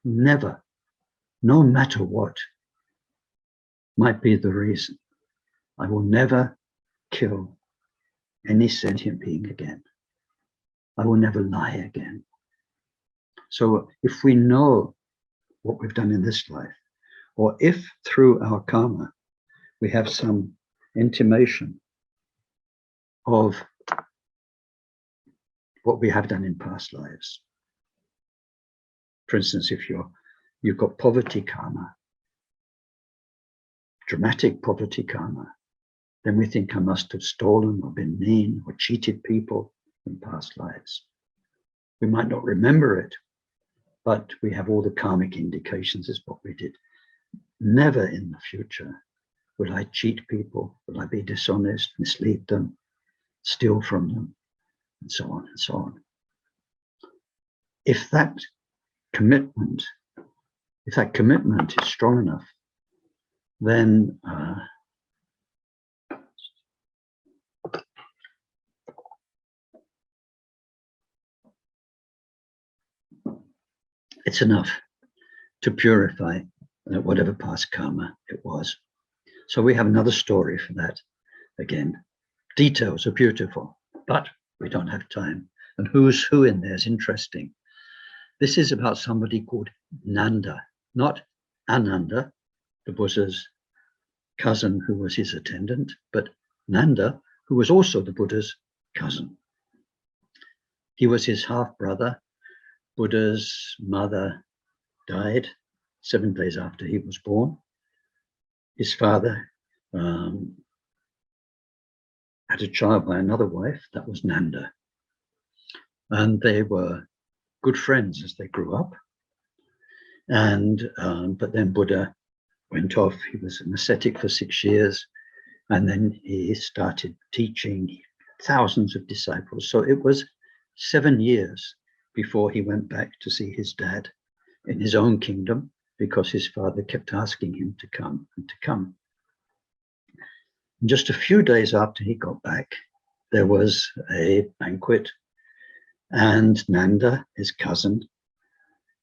A: no matter what might be the reason, I will never kill any sentient being again. I will never lie again. So if we know what we've done in this life, or if through our karma, we have some intimation of what we have done in past lives. For instance, if you've got poverty karma, dramatic poverty karma, then we think I must have stolen or been mean or cheated people in past lives. We might not remember it, but we have all the karmic indications as what we did. Never in the future will I cheat people, will I be dishonest, mislead them, steal from them, and so on and so on. If that commitment is strong enough, then it's enough to purify whatever past karma it was. So we have another story for that. Again, details are beautiful, but we don't have time. And who's who in there is interesting. This is about somebody called Nanda, not Ananda, the Buddha's cousin who was his attendant, but Nanda, who was also the Buddha's cousin. He was his half-brother. Buddha's mother died 7 days after he was born. His father had a child by another wife, that was Nanda. And they were good friends as they grew up. And but then Buddha went off. He was an ascetic for 6 years, and then he started teaching thousands of disciples. So it was 7 years before he went back to see his dad in his own kingdom, because his father kept asking him to come and to come. And just a few days after he got back, there was a banquet, and Nanda, his cousin,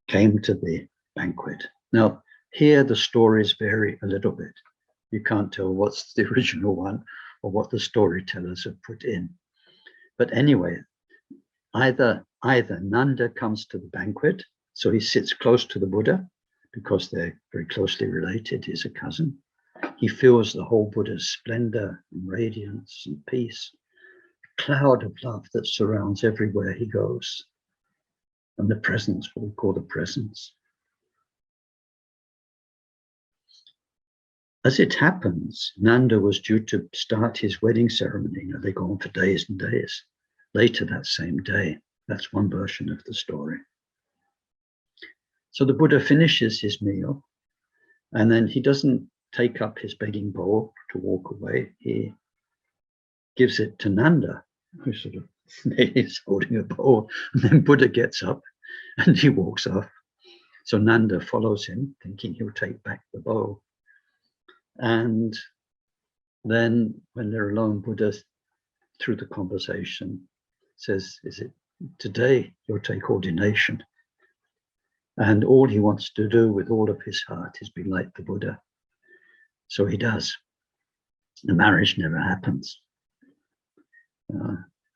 A: came to the banquet. Now, here the stories vary a little bit. You can't tell what's the original one or what the storytellers have put in. But anyway, either Nanda comes to the banquet, so he sits close to the Buddha because they're very closely related. He's a cousin. He feels the whole Buddha's splendor and radiance and peace, a cloud of love that surrounds everywhere he goes. And the presence, what we call the presence. As it happens, Nanda was due to start his wedding ceremony. You know, they go on for days and days. Later that same day, that's one version of the story. So the Buddha finishes his meal, and then he doesn't take up his begging bowl to walk away. He gives it to Nanda, who sort of is holding a bowl, and then Buddha gets up and he walks off. So Nanda follows him, thinking he'll take back the bowl. And then when they're alone, Buddha, through the conversation, says, is it today you'll take ordination? And all he wants to do with all of his heart is be like the Buddha. So he does. The marriage never happens.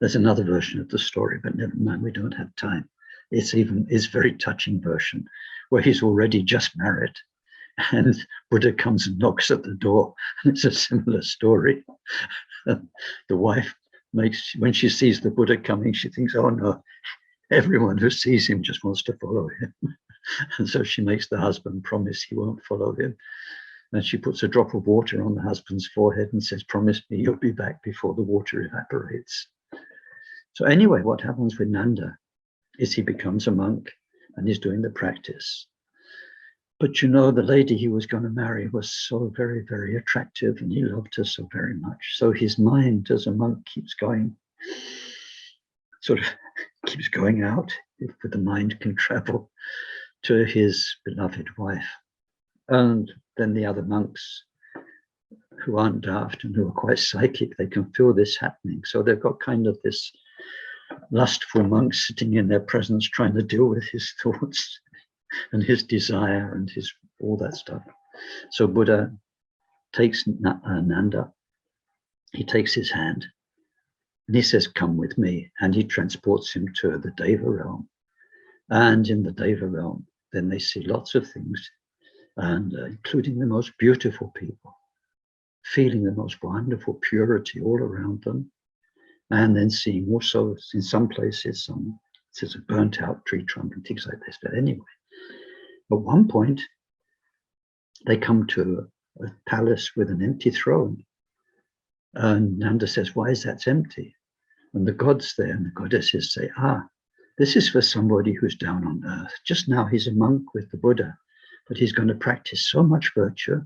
A: There's another version of the story, but never mind, we don't have time. It's a very touching version where he's already just married and Buddha comes and knocks at the door, and it's a similar story. The wife when she sees the Buddha coming, she thinks, oh no, everyone who sees him just wants to follow him. And so she makes the husband promise he won't follow him. And she puts a drop of water on the husband's forehead and says, promise me you'll be back before the water evaporates. So anyway, what happens with Nanda is he becomes a monk and he's doing the practice. But you know, the lady he was going to marry was so very, very attractive, and he loved her so very much. So his mind as a monk keeps going, sort of keeps going out, if the mind can travel, to his beloved wife. And then the other monks who aren't daft and who are quite psychic, they can feel this happening. So they've got kind of this lustful monk sitting in their presence trying to deal with his thoughts and his desire and his all that stuff. So Buddha takes Nanda, he takes his hand And he says, come with me. And he transports him to the Deva realm. And in the Deva realm, then they see lots of things, and including the most beautiful people, feeling the most wonderful purity all around them. And then seeing also in some places, there's a burnt out tree trunk and things like this. But anyway, at one point, they come to a palace with an empty throne. And Nanda says, why is that empty? And the gods there and the goddesses say, this is for somebody who's down on earth. Just now he's a monk with the Buddha, but he's going to practice so much virtue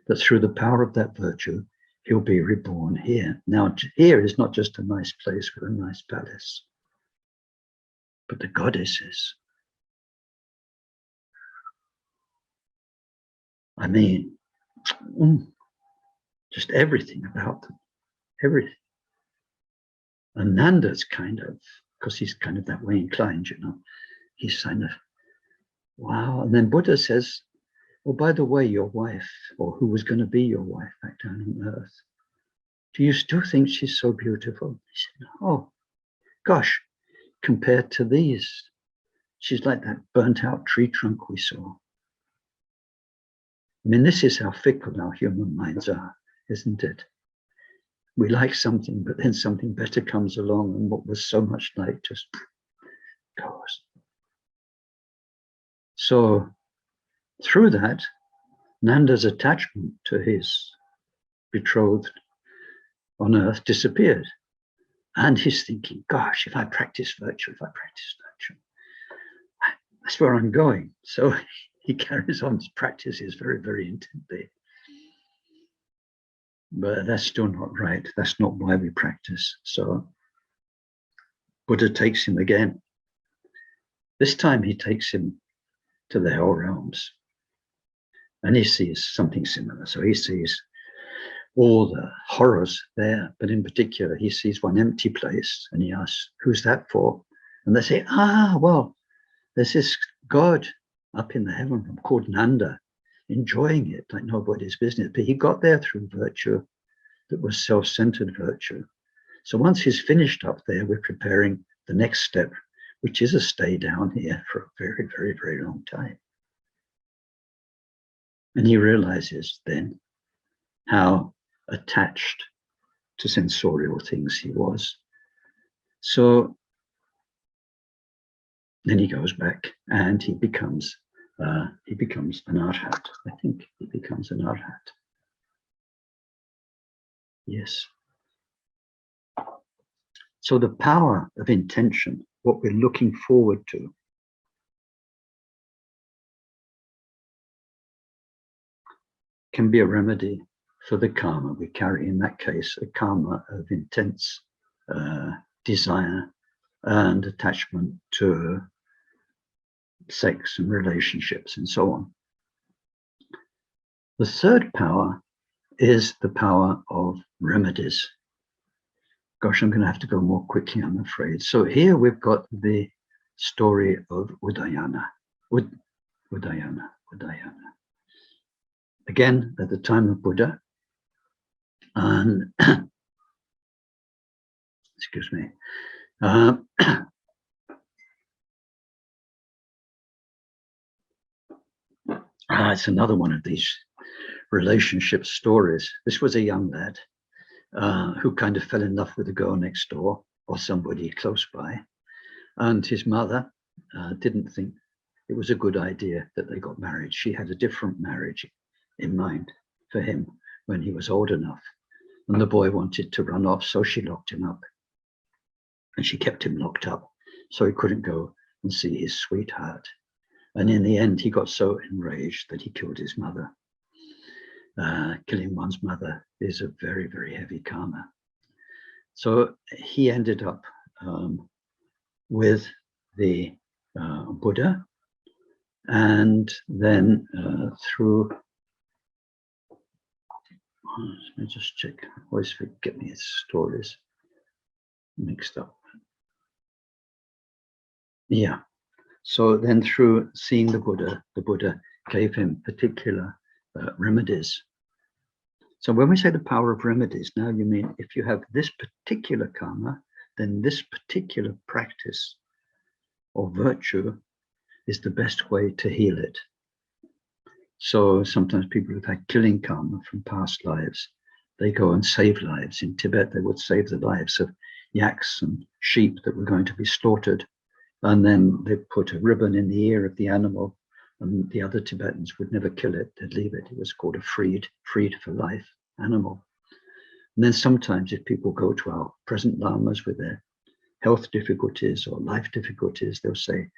A: that through the power of that virtue, he'll be reborn here. Now, here is not just a nice place with a nice palace, but the goddesses. I mean, just everything about them, everything. And Nanda's kind of, because he's kind of that way inclined, he's kind of, wow. And then Buddha says, well, by the way, your wife, or who was going to be your wife back down on earth, do you still think she's so beautiful? He said, oh, gosh, compared to these, she's like that burnt out tree trunk we saw. I mean, this is how fickle our human minds are, isn't it? We like something, but then something better comes along, and what was so much like just goes. So through that, Nanda's attachment to his betrothed on earth disappeared. And he's thinking, gosh, if I practice virtue, that's where I'm going. So he carries on his practices very, very intently. But that's still not right. That's not why we practice. So Buddha takes him again. This time he takes him to the hell realms. And he sees something similar. So he sees all the horrors there, but in particular, he sees one empty place and he asks, who's that for? And they say, well, there's this god up in the heaven realm called Nanda, enjoying it like nobody's business. But he got there through virtue that was self-centered virtue. So once he's finished up there, we're preparing the next step, which is a stay down here for a very, very, very long time. And he realizes then how attached to sensorial things he was. So then he goes back and he becomes an arhat. I think he becomes an arhat. Yes. So the power of intention, what we're looking forward to, can be a remedy for the karma we carry. In that case, a karma of intense desire and attachment to sex and relationships and so on. The third power is the power of remedies. Gosh, I'm going to have to go more quickly, I'm afraid. So here we've got the story of Udayana. Udayana. Again, at the time of Buddha, and excuse me, it's another one of these relationship stories. This was a young lad who kind of fell in love with a girl next door or somebody close by, and his mother didn't think it was a good idea that they got married. She had a different marriage in mind for him when he was old enough, and the boy wanted to run off, so she locked him up, and she kept him locked up so he couldn't go and see his sweetheart. And in the end, he got so enraged that he killed his mother. Killing one's mother is a very, very heavy karma. So he ended up with the Buddha, and then through, let me just check, I always forget me his stories mixed up. Yeah, so then through seeing the Buddha gave him particular remedies So when we say the power of remedies, now you mean if you have this particular karma, then this particular practice or virtue is the best way to heal it. So sometimes people who've had killing karma from past lives, they go and save lives. In Tibet, they would save the lives of yaks and sheep that were going to be slaughtered. And then they put a ribbon in the ear of the animal, and the other Tibetans would never kill it, they'd leave it. It was called a freed for life animal. And then sometimes if people go to our present lamas with their health difficulties or life difficulties, they'll say,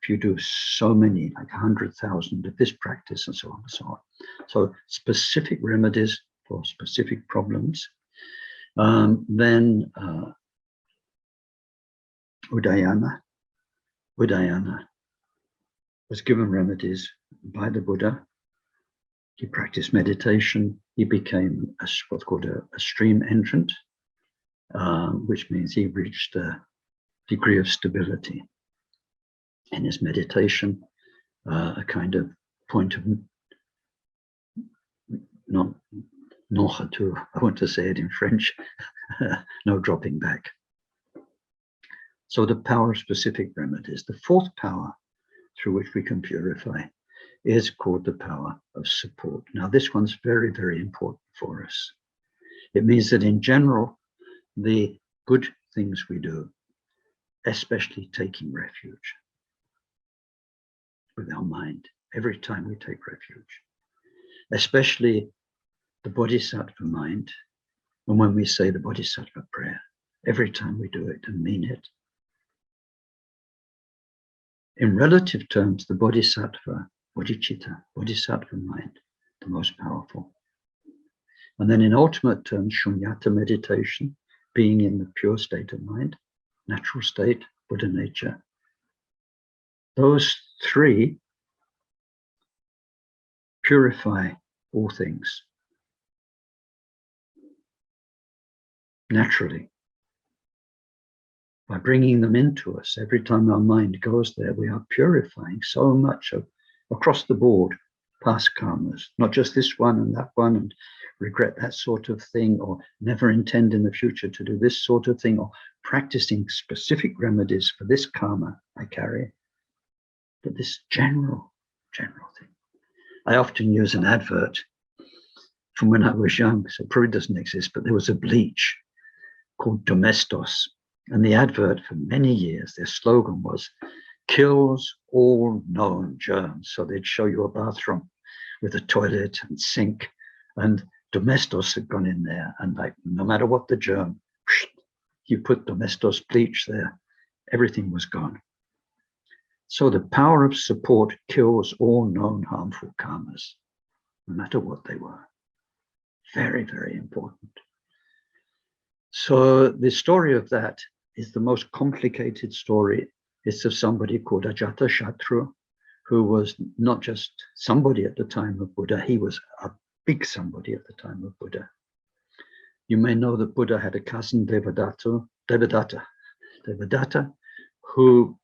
A: if you do so many, like 100,000 of this practice and so on and so on. So specific remedies for specific problems. Then Udayana was given remedies by the Buddha. He practiced meditation. He became what's called a stream entrant, which means he reached a degree of stability in his meditation, a kind of point of non-retour. I want to say it in French, no dropping back. So the power of specific remedies. The fourth power through which we can purify is called the power of support. Now, this one's very, very important for us. It means that in general, the good things we do, especially taking refuge with our mind, every time we take refuge, especially the Bodhisattva mind, and when we say the Bodhisattva prayer, every time we do it and mean it. In relative terms, the Bodhisattva, Bodhicitta, Bodhisattva mind, the most powerful. And then in ultimate terms, shunyata meditation, being in the pure state of mind, natural state, Buddha nature. Those three purify all things naturally. By bringing them into us, every time our mind goes there, we are purifying so much of across the board, past karmas, not just this one and that one, and regret that sort of thing, or never intend in the future to do this sort of thing, or practicing specific remedies for this karma I carry, but this general thing. I often use an advert from when I was young, so it probably doesn't exist, but there was a bleach called Domestos. And the advert for many years, their slogan was, kills all known germs. So they'd show you a bathroom with a toilet and sink, and Domestos had gone in there, and like, no matter what the germ, you put Domestos bleach there, everything was gone. So the power of support kills all known harmful karmas, no matter what they were. Very, very important. So the story of that is the most complicated story. It's of somebody called Ajatashatru, who was not just somebody at the time of Buddha, he was a big somebody at the time of Buddha. You may know that Buddha had a cousin, Devadatta, who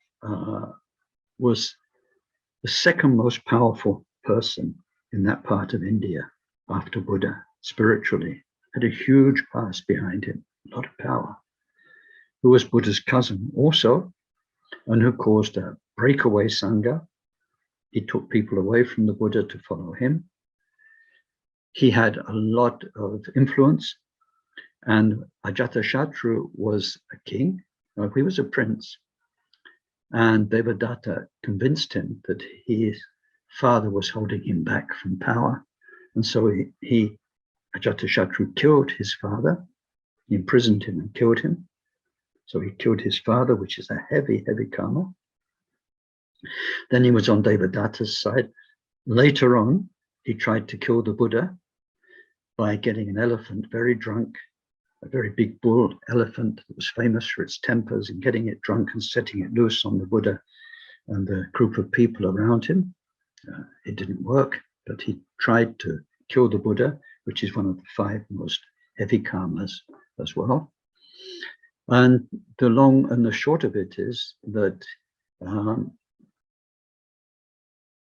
A: was the second most powerful person in that part of India after Buddha, spiritually, had a huge past behind him, a lot of power, who was Buddha's cousin also, and who caused a breakaway Sangha. He took people away from the Buddha to follow him. He had a lot of influence, and Ajatashatru was a king. He was a prince, and Devadatta convinced him that his father was holding him back from power, and so Ajatashatru killed his father. He imprisoned him and killed him. So he killed his father, which is a heavy, heavy karma. Then he was on Devadatta's side. Later on, he tried to kill the Buddha by getting an elephant very drunk, a very big bull elephant that was famous for its tempers, and getting it drunk and setting it loose on the Buddha and the group of people around him. It didn't work, but he tried to kill the Buddha, which is one of the 5 most heavy karmas as well. And the long and the short of it is that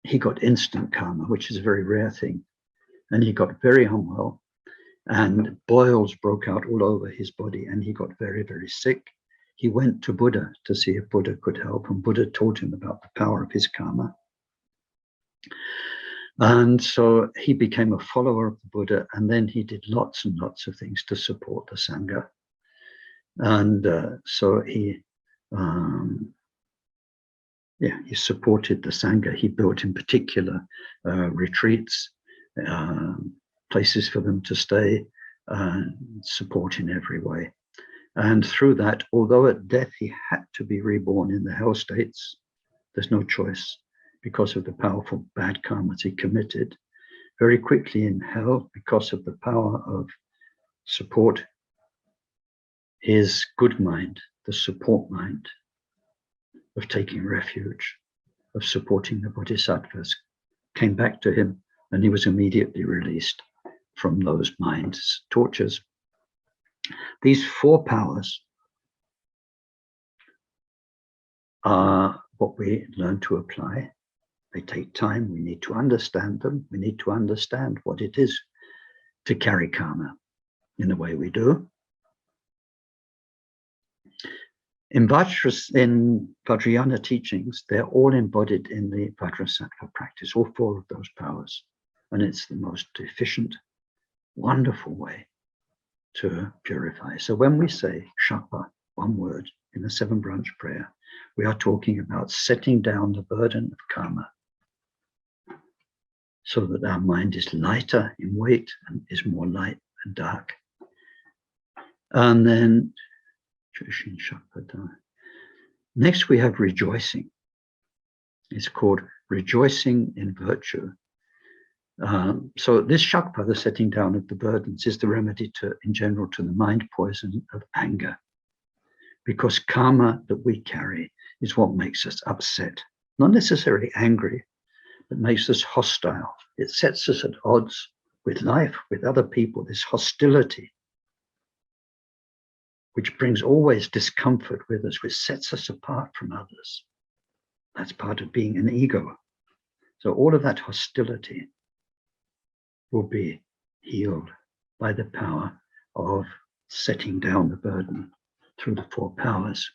A: he got instant karma, which is a very rare thing. And he got very unwell. and boils broke out all over his body, and he got very, very sick. He went to Buddha to see if Buddha could help, and Buddha taught him about the power of his karma. And so he became a follower of the Buddha, and then he did lots and lots of things to support the Sangha. And so he supported the Sangha. He built in particular retreats, places for them to stay, support in every way. And through that, although at death he had to be reborn in the hell states, there's no choice because of the powerful bad karmas he committed, very quickly in hell, because of the power of support, his good mind, the support mind of taking refuge, of supporting the bodhisattvas, came back to him, and he was immediately released from those mind's tortures. These 4 powers are what we learn to apply. They take time. We need to understand them. We need to understand what it is to carry karma in the way we do. In Vajrayana teachings, they're all embodied in the Bodhisattva practice, all 4 of those powers. And it's the most efficient, wonderful way to purify. So when we say shakpa, one word, in the 7-branch prayer, we are talking about setting down the burden of karma so that our mind is lighter in weight and is more light and dark. And then next we have rejoicing. It's called rejoicing in virtue. So this shakpa, the setting down of the burdens, is the remedy in general to the mind poison of anger. Because karma that we carry is what makes us upset, not necessarily angry, but makes us hostile. It sets us at odds with life, with other people, this hostility, which brings always discomfort with us, which sets us apart from others. That's part of being an ego. So all of that hostility will be healed by the power of setting down the burden through the 4 powers.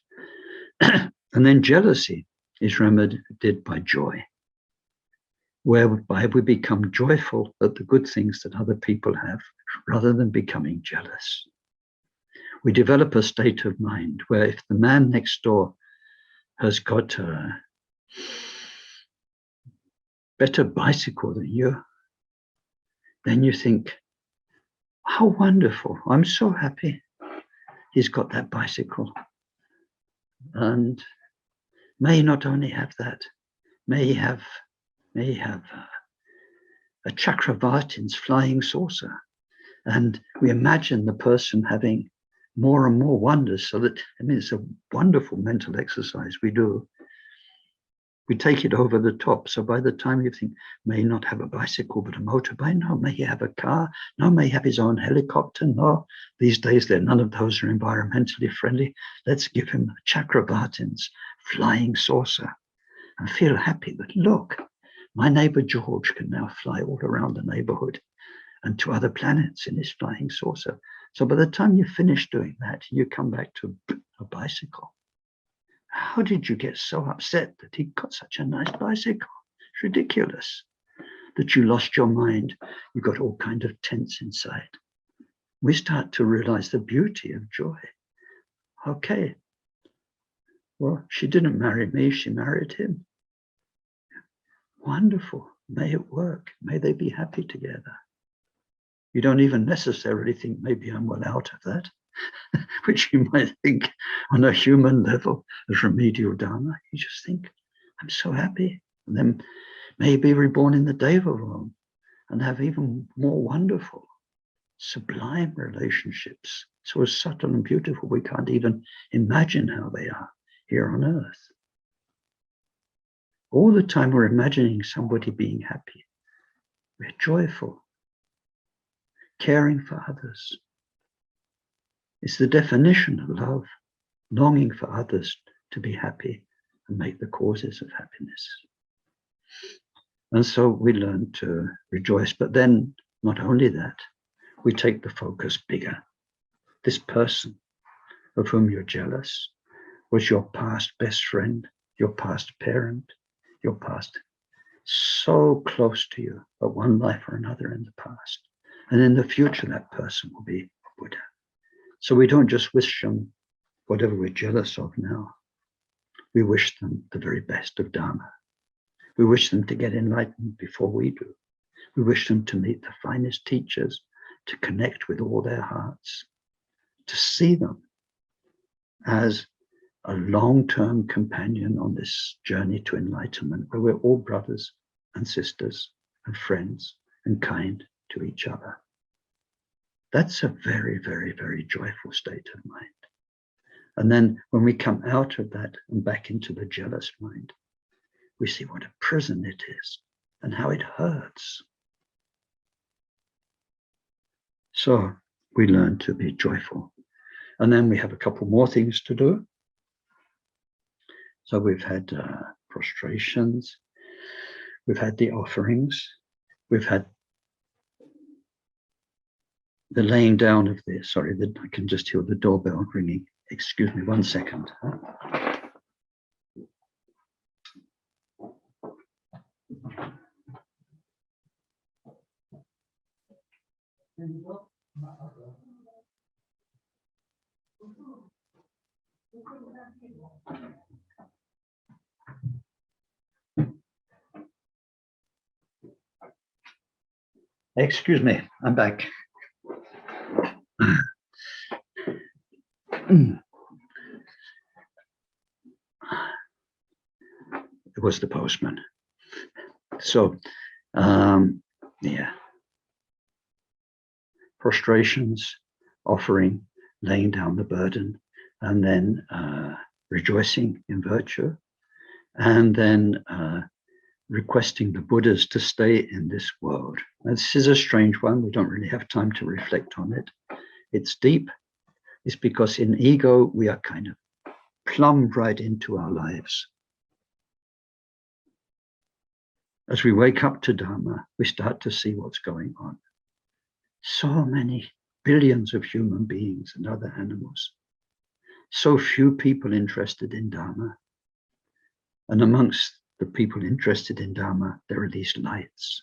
A: And then jealousy is remedied by joy, whereby we become joyful at the good things that other people have, rather than becoming jealous. We develop a state of mind where if the man next door has got a better bicycle than you, then you think, how wonderful, I'm so happy he's got that bicycle. And may he not only have that, may he have a Chakravartin's flying saucer. And we imagine the person having more and more wonders, so that, it's a wonderful mental exercise we do. We take it over the top. So by the time you think, may he not have a bicycle, but a motorbike? No, may he have a car? No, may he have his own helicopter? No, these days none of those are environmentally friendly. Let's give him a Chakravartin's flying saucer and feel happy that, look, my neighbor George can now fly all around the neighborhood and to other planets in his flying saucer. So by the time you finish doing that, you come back to a bicycle. How did you get so upset that he got such a nice bicycle? It's ridiculous that you lost your mind. You got all kind of tense inside. We start to realize the beauty of joy. Okay, well, she didn't marry me, she married him. Wonderful, may it work. May they be happy together. You don't even necessarily think, maybe I'm well out of that, which you might think on a human level as remedial Dharma. You just think, I'm so happy. And then maybe reborn in the Deva realm and have even more wonderful, sublime relationships. So subtle and beautiful, we can't even imagine how they are here on earth. All the time we're imagining somebody being happy. We're joyful. Caring for others. It's the definition of love, longing for others to be happy and make the causes of happiness. And so we learn to rejoice, but then not only that, we take the focus bigger. This person of whom you're jealous was your past best friend, your past parent, your past, so close to you at one life or another in the past. And in the future, that person will be Buddha. So we don't just wish them whatever we're jealous of now. We wish them the very best of Dharma. We wish them to get enlightened before we do. We wish them to meet the finest teachers, to connect with all their hearts, to see them as a long-term companion on this journey to enlightenment, where we're all brothers and sisters and friends and kind to each other. That's a very, very, very joyful state of mind. And then when we come out of that and back into the jealous mind, we see what a prison it is and how it hurts. So we learn to be joyful. And then we have a couple more things to do. So we've had prostrations, we've had the offerings, we've had the laying down of the, sorry, I can just hear the doorbell ringing. Excuse me 1 second. Excuse me, I'm back. It was the postman. So, yeah. Prostrations, offering, laying down the burden, and then rejoicing in virtue, and then requesting the Buddhas to stay in this world. Now, this is a strange one. We don't really have time to reflect on it. It's deep. It's because in ego, we are kind of plumbed right into our lives. As we wake up to Dharma, we start to see what's going on. So many billions of human beings and other animals. So few people interested in Dharma. And amongst the people interested in Dharma, there are these lights.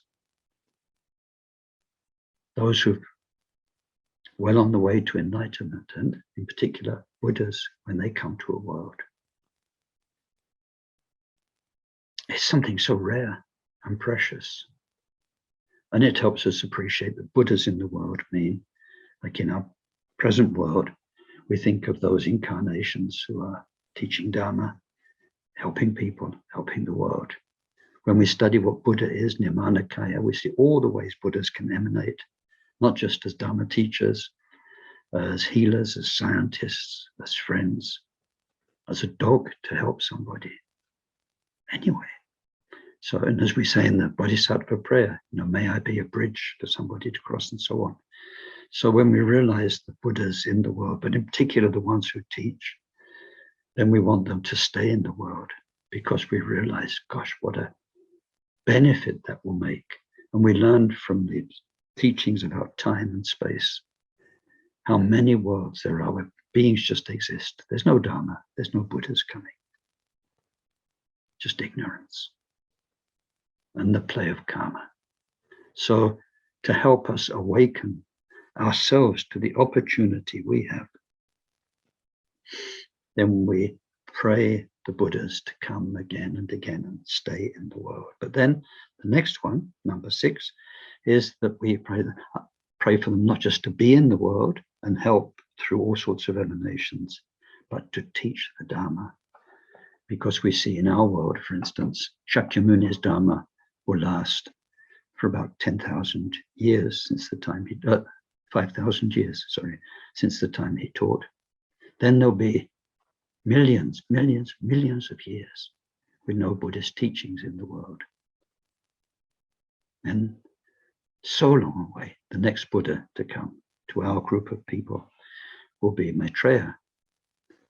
A: Those who are well on the way to enlightenment, and in particular, Buddhas, when they come to a world. It's something so rare and precious. And it helps us appreciate that Buddhas in the world mean, like in our present world, we think of those incarnations who are teaching Dharma, helping people, helping the world. When we study what Buddha is, Nirmanakaya, we see all the ways Buddhas can emanate, not just as Dharma teachers, as healers, as scientists, as friends, as a dog to help somebody. Anyway, so, and as we say in the Bodhisattva prayer, may I be a bridge for somebody to cross and so on. So when we realize the Buddhas in the world, but in particular the ones who teach, then we want them to stay in the world because we realize, gosh, what a benefit that will make. And we learn from the teachings about time and space, how many worlds there are where beings just exist. There's no Dharma, there's no Buddhas coming. Just ignorance and the play of karma. So to help us awaken ourselves to the opportunity we have, then we pray the Buddhas to come again and again and stay in the world. But then the next one, number 6, is that we pray for them not just to be in the world and help through all sorts of emanations, but to teach the Dharma. Because we see in our world, for instance, Shakyamuni's Dharma will last for about 10,000 years since the time he, 5,000 years, sorry, since the time he taught. Then there'll be millions of years with no Buddhist teachings in the world. And so long away, the next Buddha to come to our group of people will be Maitreya.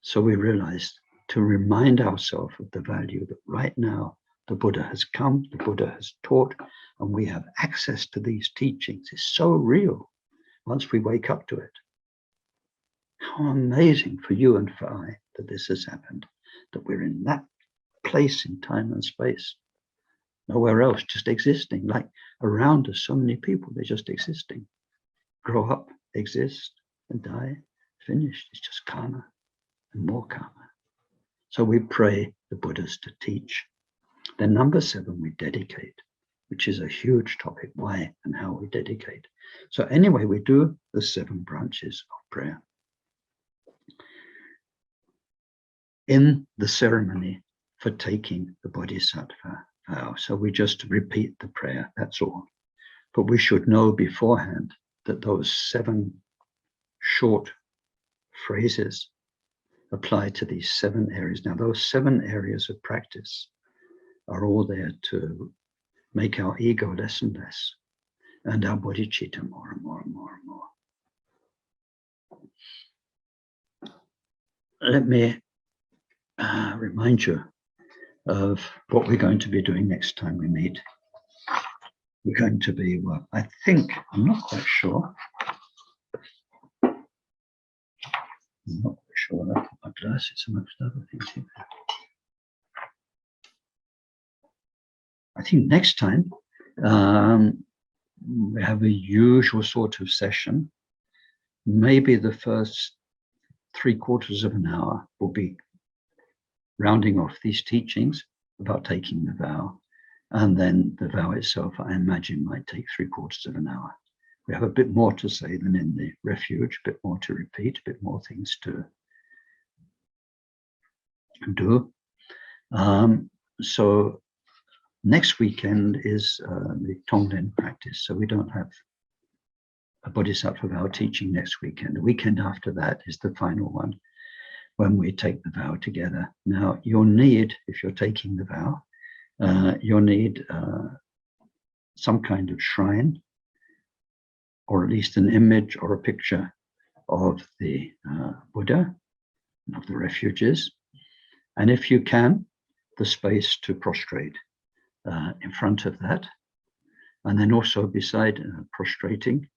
A: So we realize to remind ourselves of the value that right now the Buddha has come, the Buddha has taught, and we have access to these teachings is so real. once we wake up to it. How amazing for you and for I that this has happened, that we're in that place in time and space, nowhere else, just existing. Like around us, so many people, they're just existing. Grow up, exist, and die, finished. It's just karma and more karma. So we pray the Buddhas to teach. Then number 7, we dedicate, which is a huge topic, why and how we dedicate. So anyway, we do the 7 branches of prayer. In the ceremony for taking the Bodhisattva vow. So we just repeat the prayer, that's all. But we should know beforehand that those 7 short phrases apply to these 7 areas. Now, those 7 areas of practice are all there to make our ego less and less, and our bodhicitta more and more and more and more. Let me remind you of what we're going to be doing next time we meet. We're going to be, well, I think, I'm not quite sure. I'm not quite sure. I put my glasses amongst other things here. I think next time we have a usual sort of session. Maybe the first 3/4 of an hour will be rounding off these teachings about taking the vow. And then the vow itself, I imagine, might take 3/4 of an hour. We have a bit more to say than in the refuge, a bit more to repeat, a bit more things to do. So next weekend is the Tonglen practice. So we don't have a Bodhisattva vow teaching next weekend. The weekend after that is the final one, when we take the vow together. Now, you'll need, if you're taking the vow, you'll need some kind of shrine, or at least an image or a picture of the Buddha, of the refuges. And if you can, the space to prostrate in front of that. And then also beside prostrating,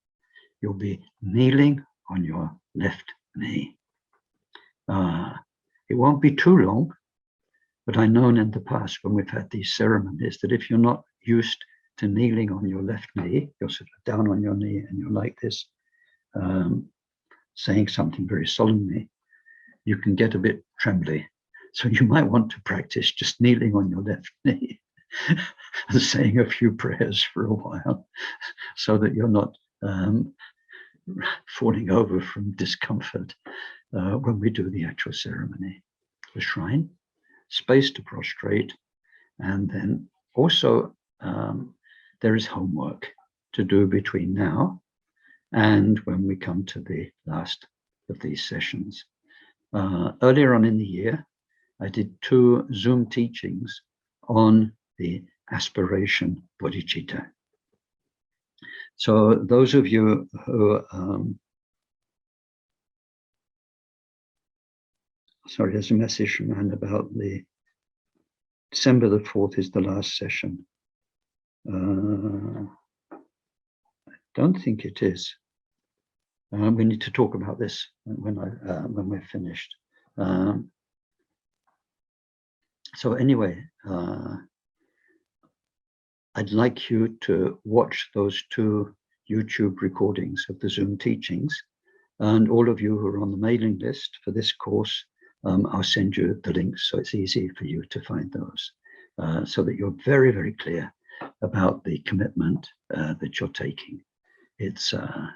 A: you'll be kneeling on your left knee. It won't be too long, but I've known in the past when we've had these ceremonies that if you're not used to kneeling on your left knee, you're sort of down on your knee and you're like this, saying something very solemnly, you can get a bit trembly. So you might want to practice just kneeling on your left knee and saying a few prayers for a while so that you're not falling over from discomfort when we do the actual ceremony. The shrine, space to prostrate, and then also there is homework to do between now and when we come to the last of these sessions. Earlier on in the year, I did 2 Zoom teachings on the Aspiration Bodhicitta. So those of you who, sorry, there's a message from Anne about the December the 4th is the last session. I don't think it is. We need to talk about this when we're finished. So anyway, I'd like you to watch those 2 YouTube recordings of the Zoom teachings, and all of you who are on the mailing list for this course, I'll send you the links so it's easy for you to find those, so that you're very, very clear about the commitment that you're taking. It's a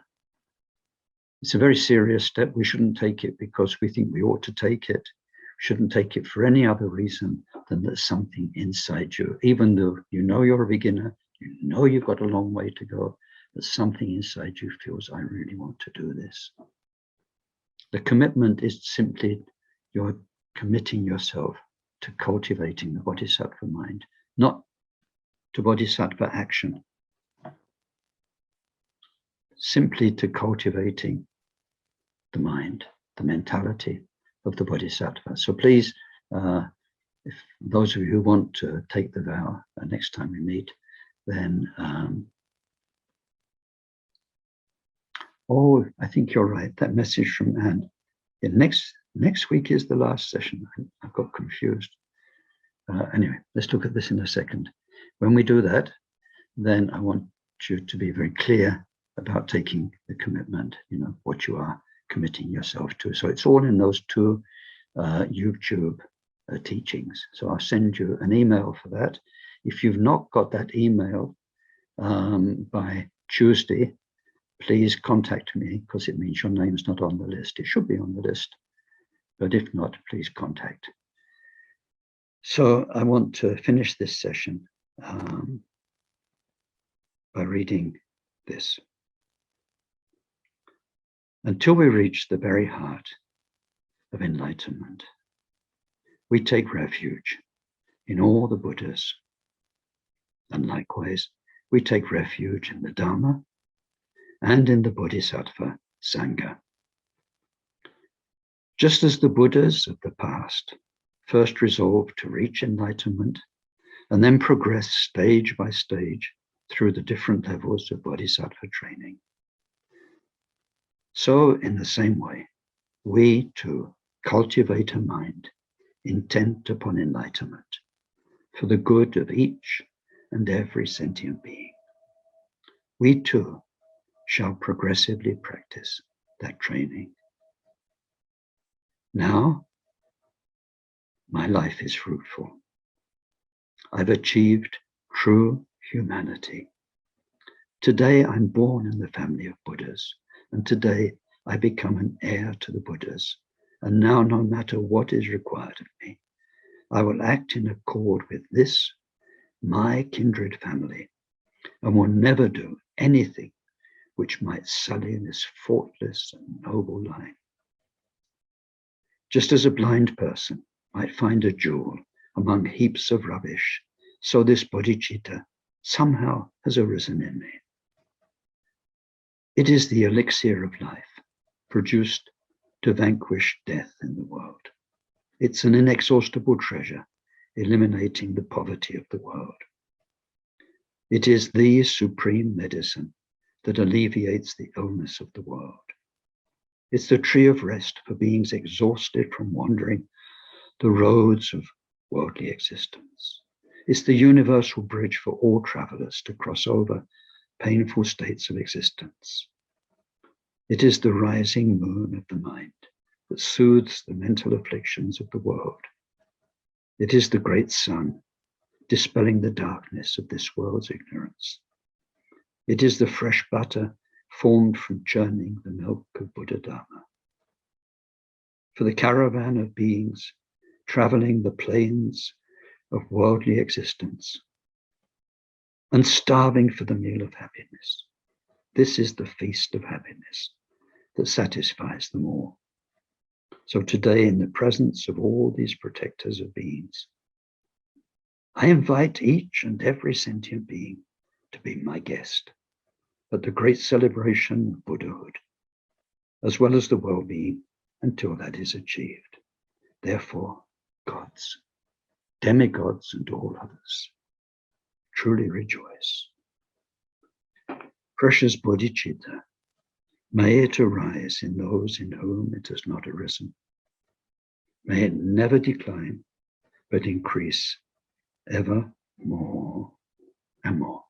A: very serious step. We shouldn't take it because we think we ought to take it. Shouldn't take it for any other reason than there's something inside you, even though you know you're a beginner, you know you've got a long way to go, but something inside you feels, I really want to do this. The commitment is simply you're committing yourself to cultivating the Bodhisattva mind, not to Bodhisattva action, simply to cultivating the mind, the mentality of the Bodhisattva. So please, if those of you who want to take the vow next time we meet, then Oh, I think you're right. That message from Anne. Yeah, next week is the last session. I got confused. Anyway, let's look at this in a second. When we do that, then I want you to be very clear about taking the commitment, what you are committing yourself to. So it's all in those two YouTube teachings. So I'll send you an email for that. If you've not got that email by Tuesday, please contact me, because it means your name's not on the list. It should be on the list, but if not, please contact. So I want to finish this session by reading this. Until we reach the very heart of enlightenment, we take refuge in all the Buddhas. And likewise, we take refuge in the Dharma and in the Bodhisattva Sangha. Just as the Buddhas of the past first resolved to reach enlightenment and then progress stage by stage through the different levels of Bodhisattva training, so in the same way, we too cultivate a mind intent upon enlightenment for the good of each and every sentient being. We too shall progressively practice that training. Now, my life is fruitful. I've achieved true humanity. Today I'm born in the family of Buddhas, and today I become an heir to the Buddhas. And now, no matter what is required of me, I will act in accord with this, my kindred family, and will never do anything which might sully this faultless and noble line. Just as a blind person might find a jewel among heaps of rubbish, so this bodhicitta somehow has arisen in me. It is the elixir of life, produced to vanquish death in the world. It's an inexhaustible treasure, eliminating the poverty of the world. It is the supreme medicine that alleviates the illness of the world. It's the tree of rest for beings exhausted from wandering the roads of worldly existence. It's the universal bridge for all travelers to cross over painful states of existence. It is the rising moon of the mind that soothes the mental afflictions of the world. It is the great sun, dispelling the darkness of this world's ignorance. It is the fresh butter formed from churning the milk of Buddha Dharma. For the caravan of beings traveling the plains of worldly existence and starving for the meal of happiness, this is the feast of happiness that satisfies them all. So today, in the presence of all these protectors of beings, I invite each and every sentient being to be my guest at the great celebration of Buddhahood, as well as the well-being until that is achieved. Therefore, gods, demigods, and all others, truly rejoice. Precious bodhicitta, may it arise in those in whom it has not arisen. May it never decline, but increase ever more and more.